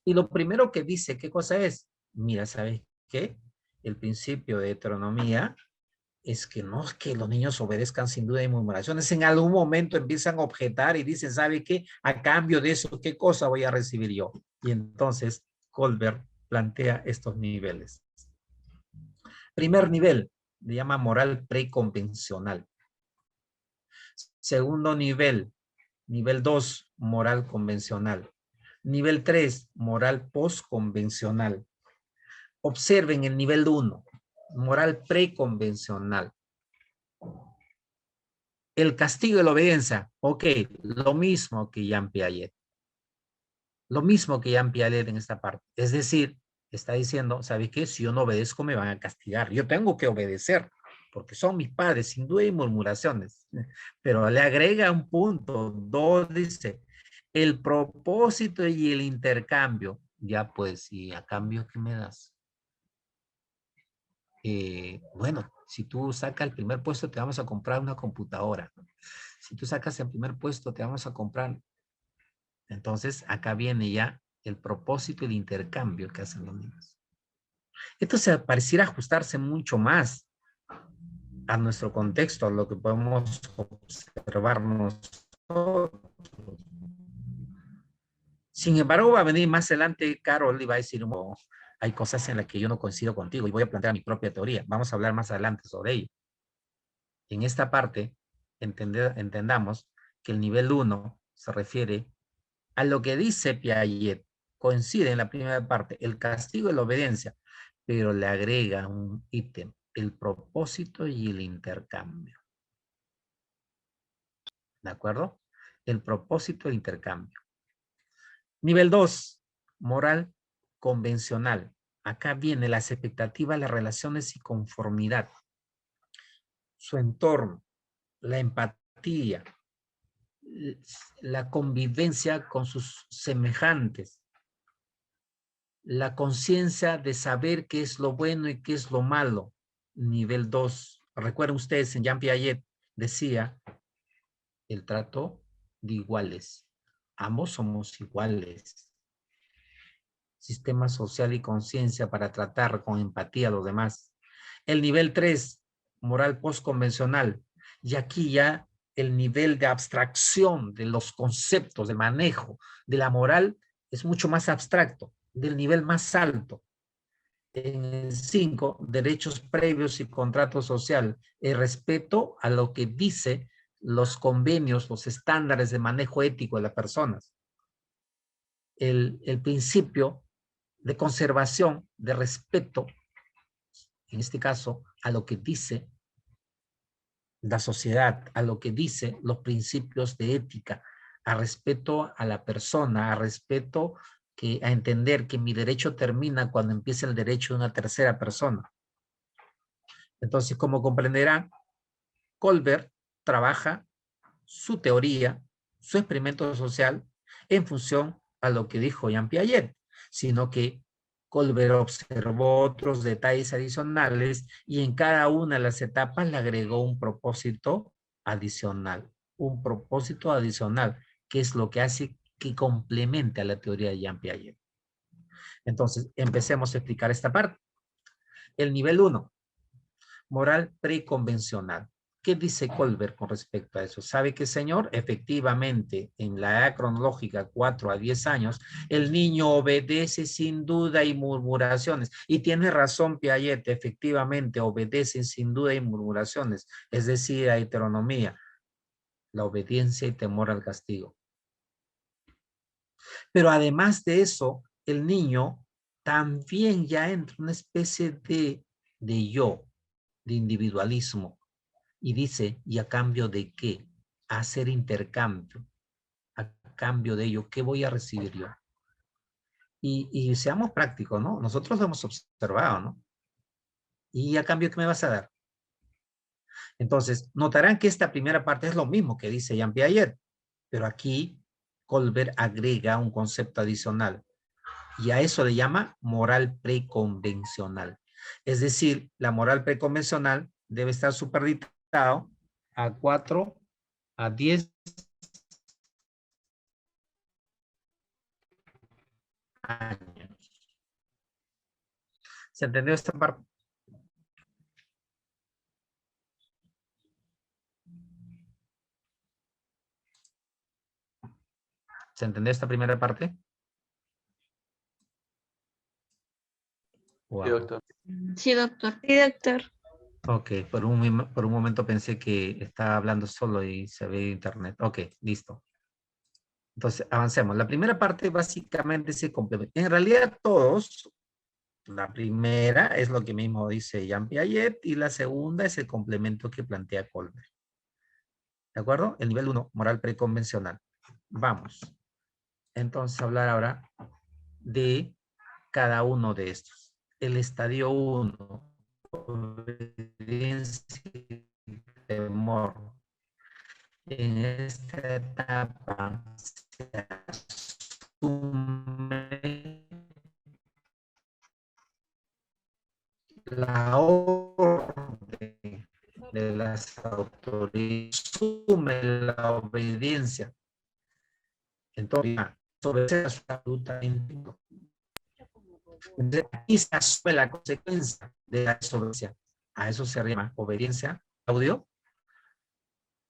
Y lo primero que dice, ¿qué cosa es? Mira, ¿sabes qué? El principio de heteronomía es que no es que los niños obedezcan sin duda y murmuraciones. En algún momento empiezan a objetar y dicen, ¿sabe qué? A cambio de eso, ¿qué cosa voy a recibir yo? Y entonces Colbert plantea estos niveles. Primer nivel, le llama moral preconvencional. Segundo nivel, nivel 2, moral convencional. Nivel 3, moral postconvencional. Observen el nivel 1, moral preconvencional. El castigo y la obediencia, ok, lo mismo que Jean Piaget. Lo mismo que Jean Piaget en esta parte. Es decir, está diciendo, ¿sabe qué? Si yo no obedezco me van a castigar. Yo tengo que obedecer, porque son mis padres, sin duda y murmuraciones. Pero le agrega un punto, 2, dice, el propósito y el intercambio. Ya pues, ¿y a cambio qué me das? Bueno, si tú sacas el primer puesto te vamos a comprar una computadora. Si tú sacas el primer puesto te vamos a comprar. Entonces acá viene ya el propósito y el intercambio que hacen los niños. Esto se pareciera ajustarse mucho más a nuestro contexto, a lo que podemos observar nosotros. Sin embargo, va a venir más adelante Carol y va a decir, oh, hay cosas en las que yo no coincido contigo y voy a plantear mi propia teoría. Vamos a hablar más adelante sobre ello. En esta parte, entendamos que el nivel 1 se refiere a lo que dice Piaget. Coincide en la primera parte, el castigo y la obediencia, pero le agrega un ítem, el propósito y el intercambio. ¿De acuerdo? El propósito y el intercambio. Nivel 2, moral convencional. Acá viene las expectativas, las relaciones y conformidad. Su entorno, la empatía, la convivencia con sus semejantes, la conciencia de saber qué es lo bueno y qué es lo malo. Nivel 2. Recuerden ustedes, en Jean Piaget decía, el trato de iguales. Ambos somos iguales. Sistema social y conciencia para tratar con empatía a los demás. El nivel 3, moral postconvencional. Y aquí ya el nivel de abstracción de los conceptos, de manejo de la moral es mucho más abstracto, del nivel más alto. En el 5, derechos previos y contrato social, el respeto a lo que dice los convenios, los estándares de manejo ético de las personas. El principio de conservación, de respeto, en este caso, a lo que dice la sociedad, a lo que dice los principios de ética, a respeto a la persona, a respeto a entender que mi derecho termina cuando empieza el derecho de una tercera persona. Entonces, como comprenderán, Colbert trabaja su teoría, su experimento social, en función a lo que dijo Jean Piaget, sino que Colbert observó otros detalles adicionales y en cada una de las etapas le agregó un propósito adicional. Un propósito adicional, que es lo que hace que complemente a la teoría de Jean Piaget. Entonces, empecemos a explicar esta parte. El nivel 1, moral preconvencional. ¿Qué dice Colbert con respecto a eso? ¿Sabe qué, señor? Efectivamente, en la edad cronológica 4 a 10 años, el niño obedece sin duda y murmuraciones. Y tiene razón Piaget, efectivamente, obedecen sin duda y murmuraciones, es decir, a heteronomía, la obediencia y temor al castigo. Pero además de eso, el niño también ya entra una especie de yo, de individualismo, y dice, ¿y a cambio de qué? Hacer intercambio. A cambio de ello, ¿qué voy a recibir yo? Y seamos prácticos, ¿no? Nosotros lo hemos observado, ¿no? ¿Y a cambio qué me vas a dar? Entonces, notarán que esta primera parte es lo mismo que dice Jean Piaget, pero aquí Colbert agrega un concepto adicional y a eso le llama moral preconvencional. Es decir, la moral preconvencional debe estar superditado a 4, a 10 años. ¿Se entendió esta parte? ¿Se entendió esta primera parte? Wow. Sí, doctor. Sí, doctor. Sí, doctor. Ok, por un momento pensé que estaba hablando solo y se ve internet. Ok, listo. Entonces, avancemos. La primera parte básicamente se complementa. En realidad todos, la primera es lo que mismo dice Jean Piaget y la segunda es el complemento que plantea Colbert. ¿De acuerdo? El nivel 1, moral preconvencional. Vamos. Entonces, hablar ahora de cada uno de estos. El estadio 1, obediencia y temor. En esta etapa se asume la orden de las autoridades, asume la obediencia. Entonces, obedecer absolutamente. Entonces, aquí se asume la consecuencia de la desobediencia. A eso se llama obediencia. ¿Audio?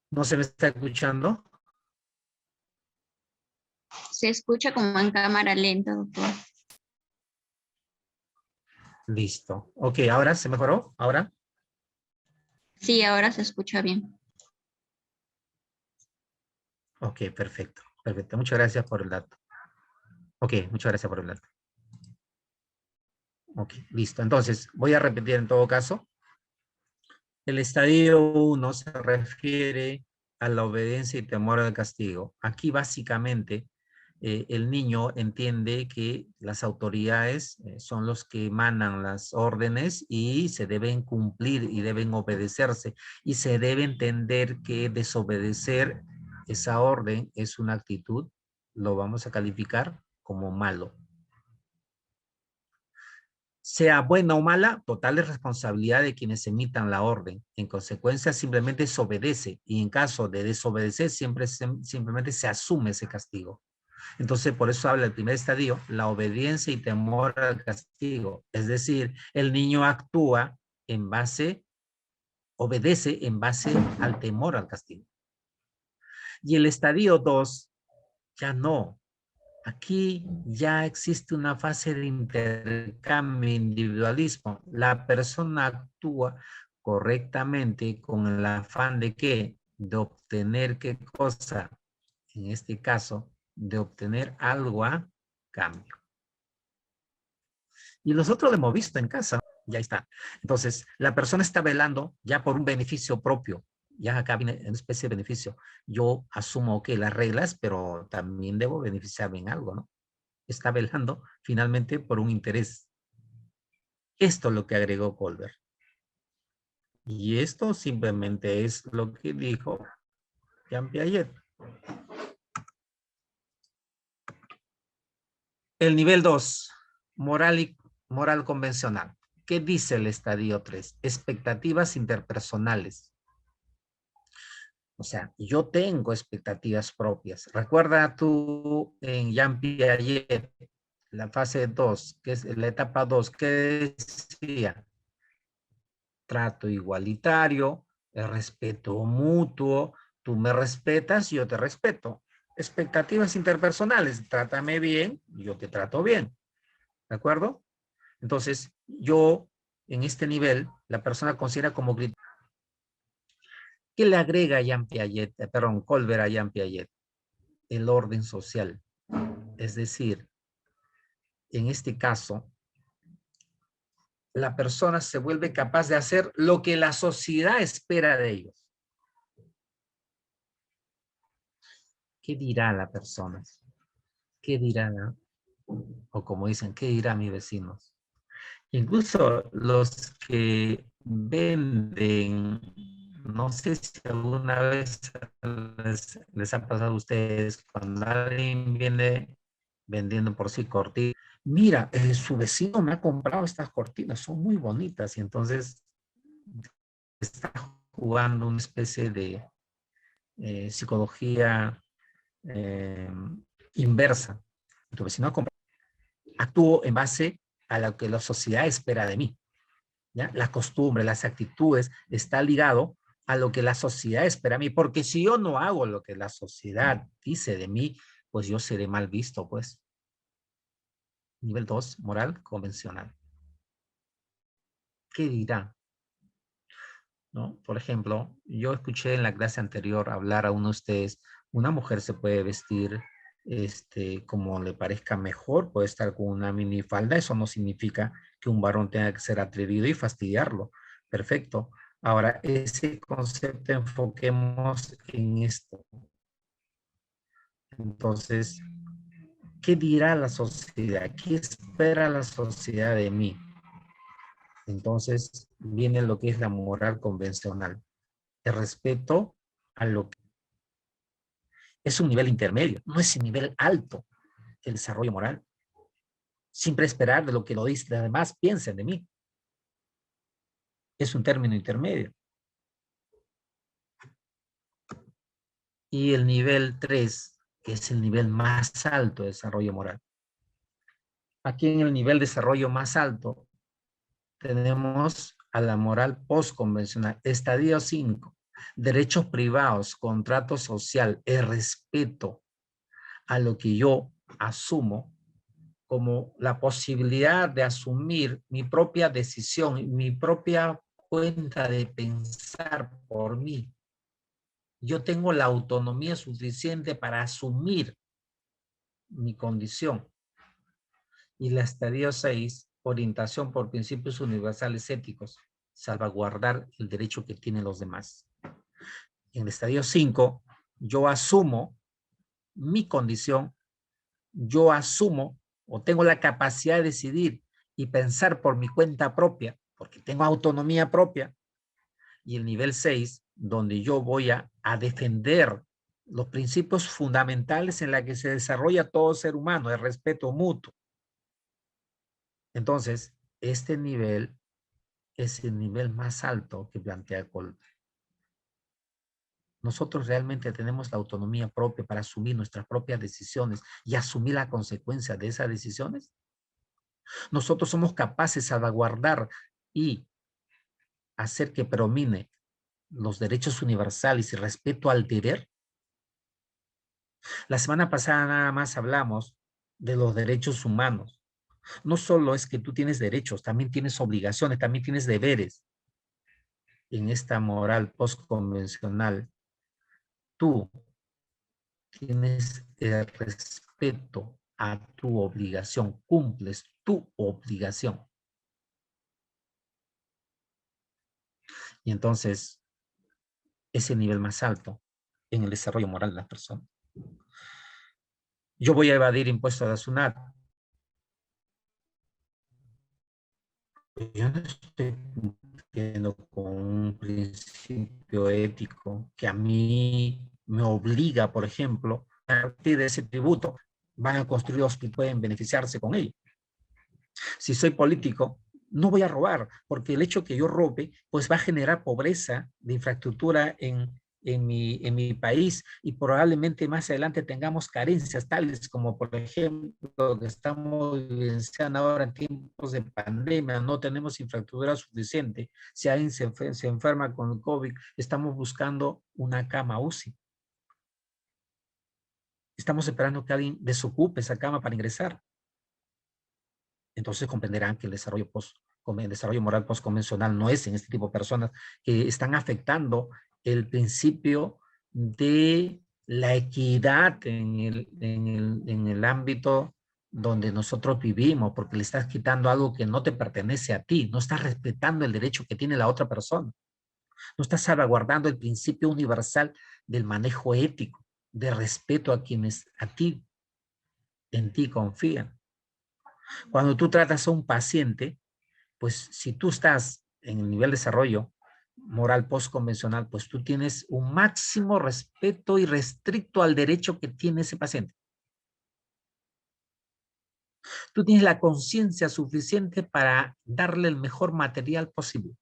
¿No se me está escuchando? Se escucha como en cámara lenta, doctor. Listo. Ok, ¿ahora se mejoró? ¿Ahora? Sí, ahora se escucha bien. Ok, perfecto. Perfecto. Muchas gracias por el dato. Ok, muchas gracias por el dato. Ok, listo. Entonces, voy a repetir en todo caso. El estadio 1 se refiere a la obediencia y temor al castigo. Aquí básicamente el niño entiende que las autoridades son los que emanan las órdenes y se deben cumplir y deben obedecerse. Y se debe entender que desobedecer esa orden es una actitud, lo vamos a calificar como malo. Sea buena o mala, total es responsabilidad de quienes emitan la orden. En consecuencia, simplemente se obedece y en caso de desobedecer, simplemente se asume ese castigo. Entonces, por eso habla el primer estadio, la obediencia y temor al castigo. Es decir, el niño actúa en base, obedece en base al temor al castigo. Y el estadio 2, ya no. Aquí ya existe una fase de intercambio, individualismo. La persona actúa correctamente con el afán de ¿qué? De obtener qué cosa. En este caso, de obtener algo a cambio. Y nosotros lo hemos visto en casa. Ya está. Entonces, la persona está velando ya por un beneficio propio. Ya acá viene una especie de beneficio. Yo asumo que las reglas, pero también debo beneficiarme en algo, ¿no? Está velando finalmente por un interés. Esto es lo que agregó Colbert. Y esto simplemente es lo que dijo Jean Piaget. El nivel 2, moral convencional. ¿Qué dice el estadio 3? Expectativas interpersonales. O sea, yo tengo expectativas propias. Recuerda tú en Jean Piaget, la fase 2, que es la etapa 2, ¿qué decía? Trato igualitario, el respeto mutuo, tú me respetas, yo te respeto. Expectativas interpersonales, trátame bien, yo te trato bien. ¿De acuerdo? Entonces, yo, en este nivel, la persona considera como criterio. ¿Qué le agrega Jean Piaget, perdón, Colbert a Jean Piaget? El orden social. Es decir, en este caso, la persona se vuelve capaz de hacer lo que la sociedad espera de ellos. ¿Qué dirá la persona? ¿Qué dirá o como dicen, qué dirá mis vecinos? Incluso los que venden, no sé si alguna vez les ha pasado a ustedes, cuando alguien viene vendiendo por sí cortinas, mira, su vecino me ha comprado estas cortinas, son muy bonitas, y entonces está jugando una especie de psicología inversa. Tu vecino ha comprado, actúo en base a lo que la sociedad espera de mí. ¿Ya? La costumbre, las actitudes, está ligado a lo que la sociedad espera de mí, porque si yo no hago lo que la sociedad dice de mí, pues yo seré mal visto, pues. Nivel 2, moral convencional. ¿Qué dirá? ¿No? Por ejemplo, yo escuché en la clase anterior hablar a uno de ustedes, una mujer se puede vestir como le parezca mejor, puede estar con una minifalda, eso no significa que un varón tenga que ser atrevido y fastidiarlo. Perfecto. Ahora, ese concepto enfoquemos en esto. Entonces, ¿qué dirá la sociedad? ¿Qué espera la sociedad de mí? Entonces, viene lo que es la moral convencional. El respeto a lo que es un nivel intermedio, no es un nivel alto el desarrollo moral. Siempre esperar de lo que lo dicen los demás piensen de mí. Es un término intermedio. Y el nivel 3, que es el nivel más alto de desarrollo moral. Aquí en el nivel de desarrollo más alto tenemos a la moral postconvencional. Estadio 5, derechos privados, contrato social, el respeto a lo que yo asumo como la posibilidad de asumir mi propia decisión, mi propia cuenta de pensar por mí. Yo tengo la autonomía suficiente para asumir mi condición. Y la estadio 6, orientación por principios universales éticos, salvaguardar el derecho que tienen los demás. En el estadio 5, yo asumo mi condición, yo asumo o tengo la capacidad de decidir y pensar por mi cuenta propia, porque tengo autonomía propia. Y el nivel 6, donde yo voy a defender los principios fundamentales en la que se desarrolla todo ser humano, el respeto mutuo. Entonces, este nivel es el nivel más alto que plantea Kolbe. Nosotros realmente tenemos la autonomía propia para asumir nuestras propias decisiones y asumir la consecuencia de esas decisiones. Nosotros somos capaces de salvaguardar y hacer que predomine los derechos universales y respeto al deber. La semana pasada nada más hablamos de los derechos humanos. No solo es que tú tienes derechos, también tienes obligaciones, también tienes deberes. En esta moral postconvencional, tú tienes el respeto a tu obligación, cumples tu obligación. Y entonces, ese nivel más alto en el desarrollo moral de las personas. Yo voy a evadir impuestos de la SUNAT. Yo no estoy cumpliendo con un principio ético que a mí me obliga, por ejemplo, a partir de ese tributo, van a construir hospitales, pueden beneficiarse con ello. Si soy político, no voy a robar, porque el hecho que yo robe, pues va a generar pobreza de infraestructura en mi país y probablemente más adelante tengamos carencias tales como, por ejemplo, que estamos vivenciando ahora en tiempos de pandemia, no tenemos infraestructura suficiente. Si alguien se enferma con el COVID, estamos buscando una cama UCI. Estamos esperando que alguien desocupe esa cama para ingresar. Entonces comprenderán que el desarrollo moral postconvencional no es en este tipo de personas que están afectando el principio de la equidad en el ámbito donde nosotros vivimos, porque le estás quitando algo que no te pertenece a ti, no estás respetando el derecho que tiene la otra persona, no estás salvaguardando el principio universal del manejo ético, de respeto a quienes en ti confían. Cuando tú tratas a un paciente, pues si tú estás en el nivel de desarrollo moral postconvencional, pues tú tienes un máximo respeto irrestricto al derecho que tiene ese paciente. Tú tienes la conciencia suficiente para darle el mejor material posible.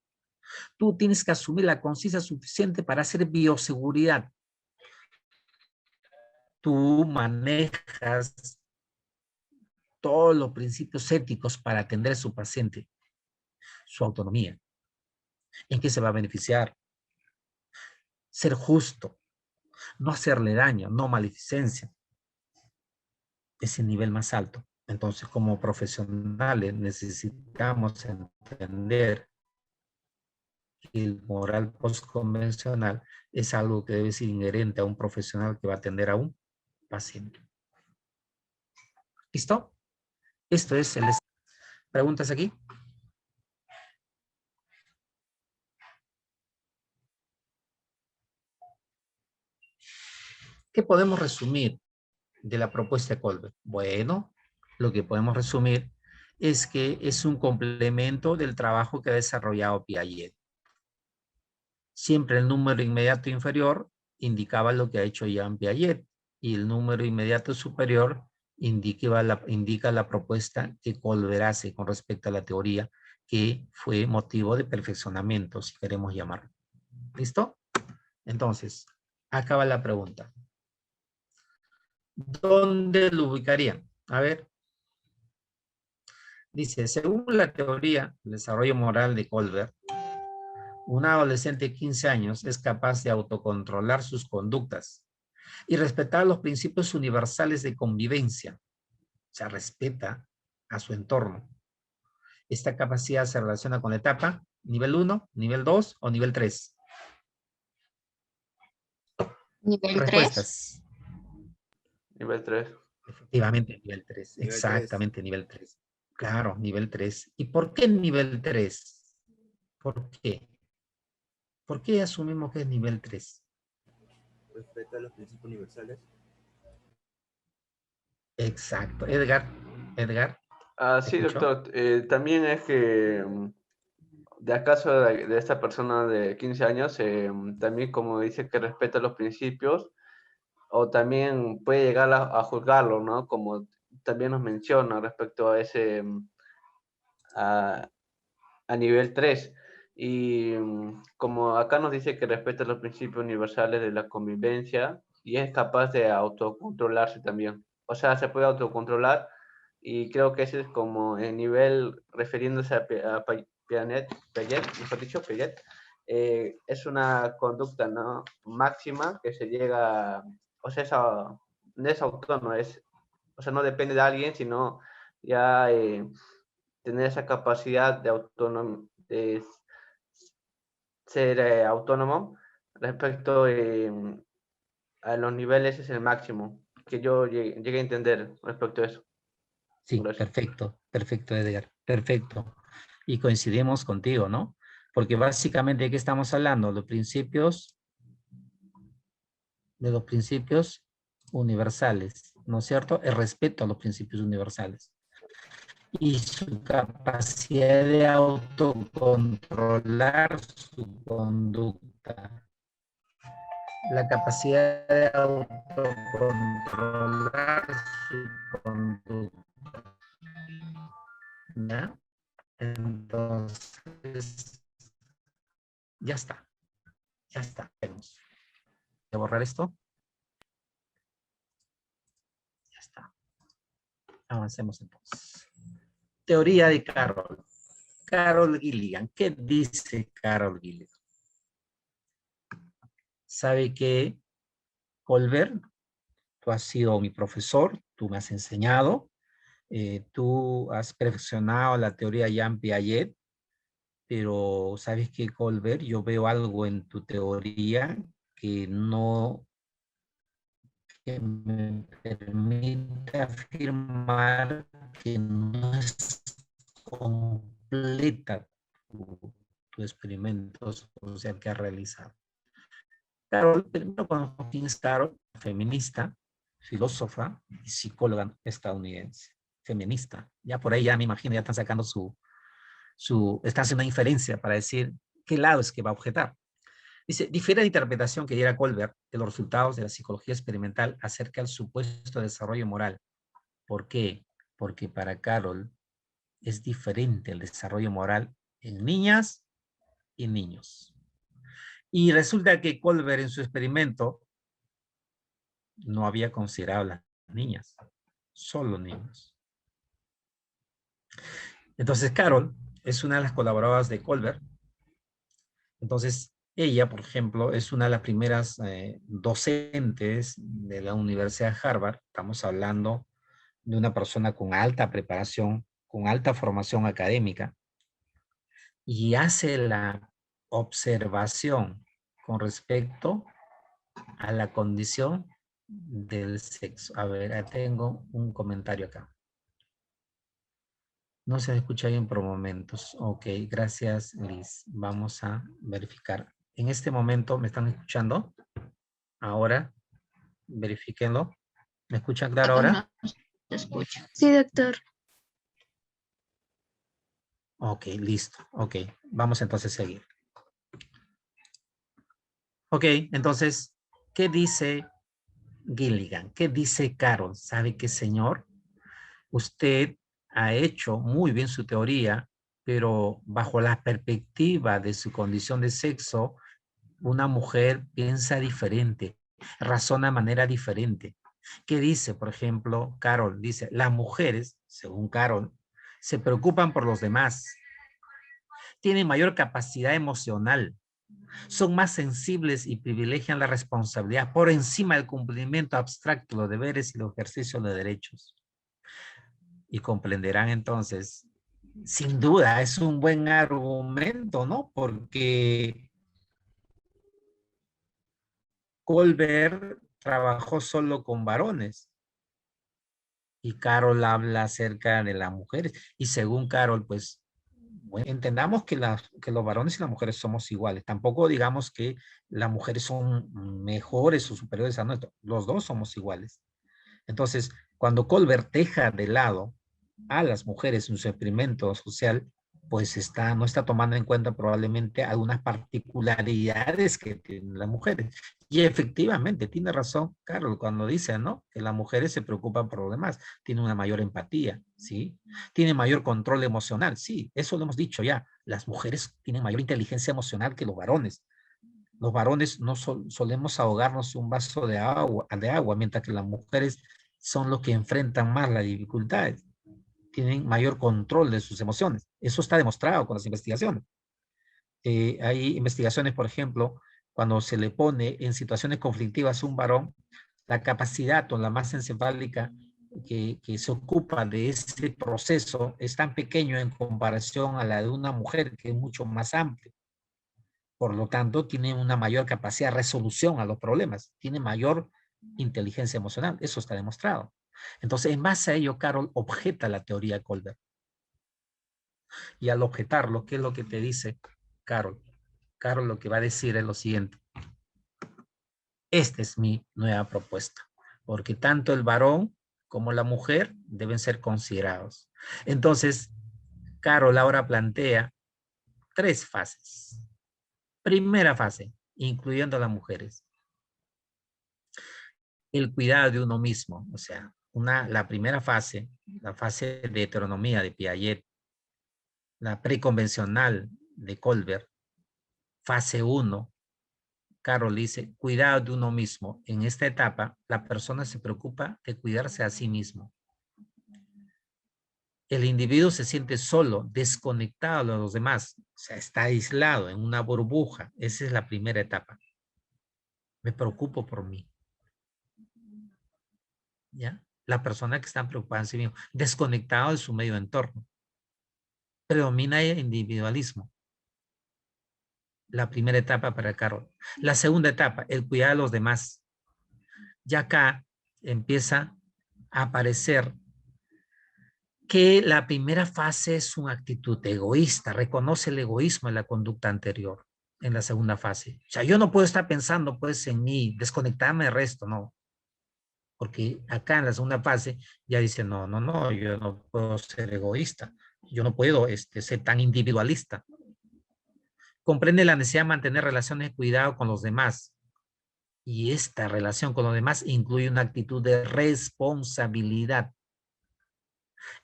Tú tienes que asumir la conciencia suficiente para hacer bioseguridad. Tú manejas todos los principios éticos para atender a su paciente, su autonomía. ¿En qué se va a beneficiar? Ser justo, no hacerle daño, no maleficencia. Ese nivel más alto. Entonces, como profesionales necesitamos entender que el moral postconvencional es algo que debe ser inherente a un profesional que va a atender a un paciente. ¿Listo? Esto es el... ¿Preguntas aquí? ¿Qué podemos resumir de la propuesta de Colbert? Bueno, lo que podemos resumir es que es un complemento del trabajo que ha desarrollado Piaget. Siempre el número inmediato inferior indicaba lo que ha hecho Jean Piaget y el número inmediato superior indica la propuesta que Colbert hace con respecto a la teoría que fue motivo de perfeccionamiento, si queremos llamarlo. ¿Listo? Entonces, acaba la pregunta. ¿Dónde lo ubicarían? A ver. Dice, según la teoría del desarrollo moral de Colbert, un adolescente de 15 años es capaz de autocontrolar sus conductas y respetar los principios universales de convivencia. O sea, respeta a su entorno. Esta capacidad se relaciona con la etapa nivel 1, nivel 2 o nivel 3. Nivel 3. Respuestas. Nivel 3. Efectivamente, nivel 3. Nivel Exactamente, 3. Nivel 3. Claro, nivel 3. ¿Y por qué nivel 3? ¿Por qué? ¿Por qué asumimos que es nivel 3? Respeta los principios universales. Exacto. Edgar. Sí, ¿escuchó? doctor. También es que de acaso de esta persona de 15 años, también como dice que respeta los principios, o también puede llegar a juzgarlo, ¿no? Como también nos menciona respecto a ese, a nivel 3. Y como acá nos dice que respeta los principios universales de la convivencia y es capaz de autocontrolarse también. O sea, se puede autocontrolar y creo que ese es como el nivel, refiriéndose a Piaget, mejor dicho, Piaget, es una conducta, ¿no?, máxima que se llega, o sea, no es autónomo, o sea, no depende de alguien, sino ya tener esa capacidad de ser autónomo respecto a los niveles es el máximo que yo llegué a entender respecto a eso. Sí, Gracias. perfecto, Edgar, perfecto. Y coincidimos contigo, ¿no? Porque básicamente, ¿de qué estamos hablando? De los principios universales, ¿no es cierto? El respeto a los principios universales. Y su capacidad de autocontrolar su conducta. La capacidad de autocontrolar su conducta. ¿Ya? Entonces, ya está. Vamos a borrar esto. Ya está. Avancemos entonces. Teoría de Carroll. Carroll Gilligan. ¿Qué dice Carroll Gilligan? Sabe que Colbert, tú has sido mi profesor, tú me has enseñado, tú has perfeccionado la teoría Jean Piaget, pero sabes que Colbert, yo veo algo en tu teoría que no que me permite afirmar que no es completa tu experimento social que has realizado. Carol, primero conozco quién es Carol, feminista, filósofa y psicóloga estadounidense. Feminista. Ya por ahí ya me imagino, ya están sacando están haciendo una inferencia para decir qué lado es que va a objetar. Dice, difiere la interpretación que diera Colbert de los resultados de la psicología experimental acerca del supuesto desarrollo moral. ¿Por qué? Porque para Carol es diferente el desarrollo moral en niñas y niños. Y resulta que Colbert en su experimento no había considerado las niñas, solo niños. Entonces Carol es una de las colaboradoras de Colbert. Entonces ella, por ejemplo, es una de las primeras docentes de la Universidad de Harvard. Estamos hablando de una persona con alta preparación, con alta formación académica, y hace la observación con respecto a la condición del sexo. A ver, tengo un comentario acá. No se escucha bien por momentos. Ok, gracias, Liz. Vamos a verificar. En este momento, ¿me están escuchando? Ahora, verifíquenlo. ¿Me escuchan claro ahora? No, te escucho. Sí, doctor. Ok, listo. Ok, vamos entonces a seguir. Ok, entonces, ¿qué dice Gilligan? ¿Qué dice Carol? ¿Sabe qué, señor? Usted ha hecho muy bien su teoría, pero bajo la perspectiva de su condición de sexo, una mujer piensa diferente, razona de manera diferente. ¿Qué dice, por ejemplo, Carol? Dice, las mujeres, según Carol, se preocupan por los demás, tienen mayor capacidad emocional, son más sensibles y privilegian la responsabilidad por encima del cumplimiento abstracto de los deberes y el ejercicio de derechos. Y comprenderán entonces, sin duda, es un buen argumento, ¿no? Porque Colbert trabajó solo con varones y Carol habla acerca de las mujeres. Y según Carol, pues, bueno, entendamos que los varones y las mujeres somos iguales. Tampoco digamos que las mujeres son mejores o superiores a nosotros. Los dos somos iguales. Entonces, cuando Colbert deja de lado a las mujeres en su experimento social, pues no está tomando en cuenta probablemente algunas particularidades que tienen las mujeres. Y efectivamente, tiene razón Carol cuando dice, ¿no? Que las mujeres se preocupan por los demás, tienen una mayor empatía, ¿sí? Tienen mayor control emocional, sí, eso lo hemos dicho ya. Las mujeres tienen mayor inteligencia emocional que los varones. Los varones no solemos ahogarnos un vaso de agua, mientras que las mujeres son los que enfrentan más las dificultades. Tienen mayor control de sus emociones. Eso está demostrado con las investigaciones. Hay investigaciones, por ejemplo, cuando se le pone en situaciones conflictivas a un varón, la capacidad o la masa encefálica que se ocupa de ese proceso es tan pequeño en comparación a la de una mujer, que es mucho más amplia. Por lo tanto, tiene una mayor capacidad de resolución a los problemas, tiene mayor inteligencia emocional. Eso está demostrado. Entonces, en base a ello, Carol objeta la teoría de Colbert. Y al objetarlo, ¿qué es lo que te dice Carol? Carol lo que va a decir es lo siguiente. Esta es mi nueva propuesta, porque tanto el varón como la mujer deben ser considerados. Entonces, Carol ahora plantea 3 fases. Primera fase, incluyendo a las mujeres. El cuidado de uno mismo, o sea, la primera fase, la fase de heteronomía de Piaget, la preconvencional de Colbert, fase 1, Carol dice, cuidado de uno mismo. En esta etapa, la persona se preocupa de cuidarse a sí mismo. El individuo se siente solo, desconectado de los demás, o sea, está aislado en una burbuja. Esa es la primera etapa. Me preocupo por mí. ¿Ya? La persona que está preocupada en sí mismo, desconectado de su medio entorno. Predomina el individualismo. La primera etapa para Carol. La segunda etapa, el cuidado de los demás. Ya acá, empieza a aparecer que la primera fase es una actitud egoísta, reconoce el egoísmo en la conducta anterior, en la segunda fase. O sea, yo no puedo estar pensando pues en mí, desconectarme del resto, no. Porque acá en la segunda fase ya dice, no, no, no, yo no puedo ser egoísta, yo no puedo ser tan individualista. Comprende la necesidad de mantener relaciones de cuidado con los demás. Y esta relación con los demás incluye una actitud de responsabilidad.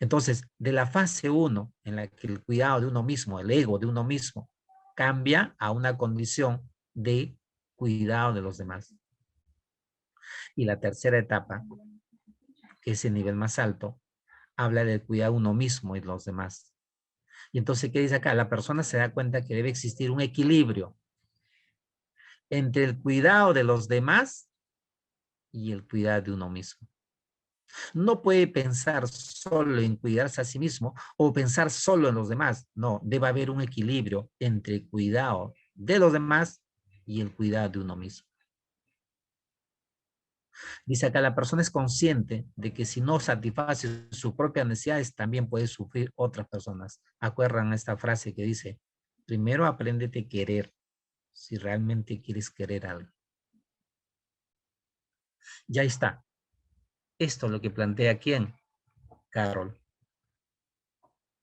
Entonces, de la fase 1, en la que el cuidado de uno mismo, el ego de uno mismo, cambia a una condición de cuidado de los demás. Y la tercera etapa, que es el nivel más alto, habla del cuidado de uno mismo y de los demás. Y entonces, ¿qué dice acá? La persona se da cuenta que debe existir un equilibrio entre el cuidado de los demás y el cuidado de uno mismo. No puede pensar solo en cuidarse a sí mismo o pensar solo en los demás. No, debe haber un equilibrio entre el cuidado de los demás y el cuidado de uno mismo. Dice acá, la persona es consciente de que si no satisface sus propias necesidades, también puede sufrir otras personas. Acuerdan esta frase que dice, primero apréndete a querer, si realmente quieres querer algo. Ya está. Esto es lo que plantea ¿quién? Carol.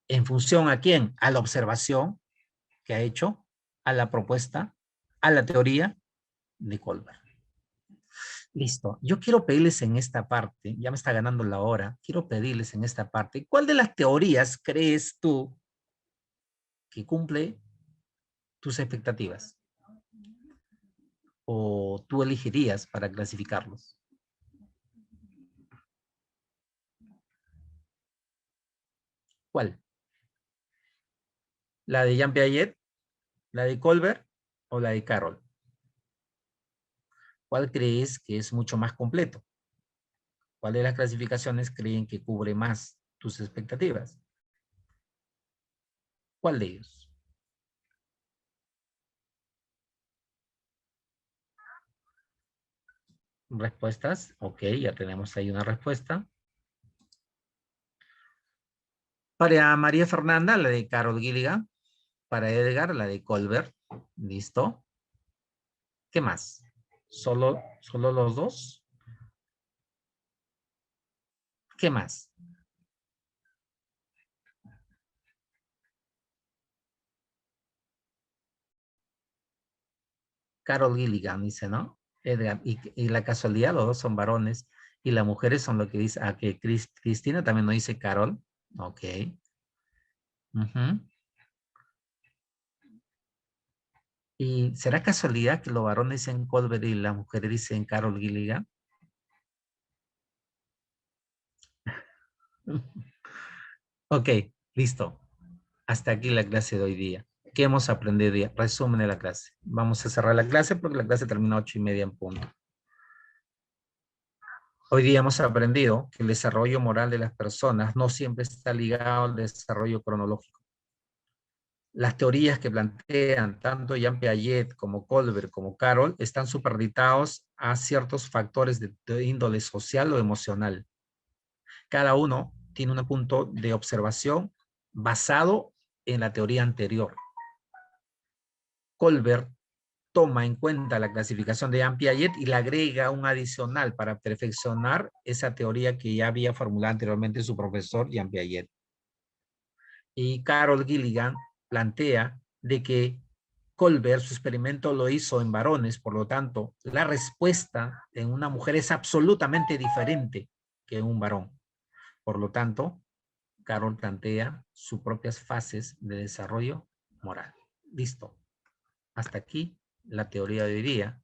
¿En función a quién? A la observación que ha hecho, a la propuesta, a la teoría de Colbert. Listo. Yo quiero pedirles en esta parte, ya me está ganando la hora, quiero pedirles en esta parte, ¿cuál de las teorías crees tú que cumple tus expectativas? ¿O tú elegirías para clasificarlos? ¿Cuál? ¿La de Jean Piaget, la de Colbert o la de Carol? ¿Cuál crees que es mucho más completo? ¿Cuál de las clasificaciones creen que cubre más tus expectativas? ¿Cuál de ellos? ¿Respuestas? Ok, ya tenemos ahí una respuesta. Para María Fernanda, la de Carol Gilligan. Para Edgar, la de Colbert. ¿Listo? ¿Qué más? ¿Solo los dos? ¿Qué más? Carol Gilligan dice, ¿no? Edgar, y la casualidad, los dos son varones, y las mujeres son lo que dice, que Cristina también no dice Carol. Ok. ¿Y será casualidad que los varones dicen Colbert y las mujeres dicen Carol Gilligan? Ok, listo. Hasta aquí la clase de hoy día. ¿Qué hemos aprendido hoy día? Resumen de la clase. Vamos a cerrar la clase porque la clase termina a 8:30 en punto. Hoy día hemos aprendido que el desarrollo moral de las personas no siempre está ligado al desarrollo cronológico. Las teorías que plantean tanto Jean Piaget como Colbert como Carol están superditados a ciertos factores de índole social o emocional. Cada uno tiene un punto de observación basado en la teoría anterior. Colbert toma en cuenta la clasificación de Jean Piaget y le agrega un adicional para perfeccionar esa teoría que ya había formulado anteriormente su profesor Jean Piaget. Y Carol Gilligan plantea de que Colbert su experimento lo hizo en varones, por lo tanto, la respuesta en una mujer es absolutamente diferente que en un varón. Por lo tanto, Carol plantea sus propias fases de desarrollo moral. Listo. Hasta aquí la teoría de hoy día.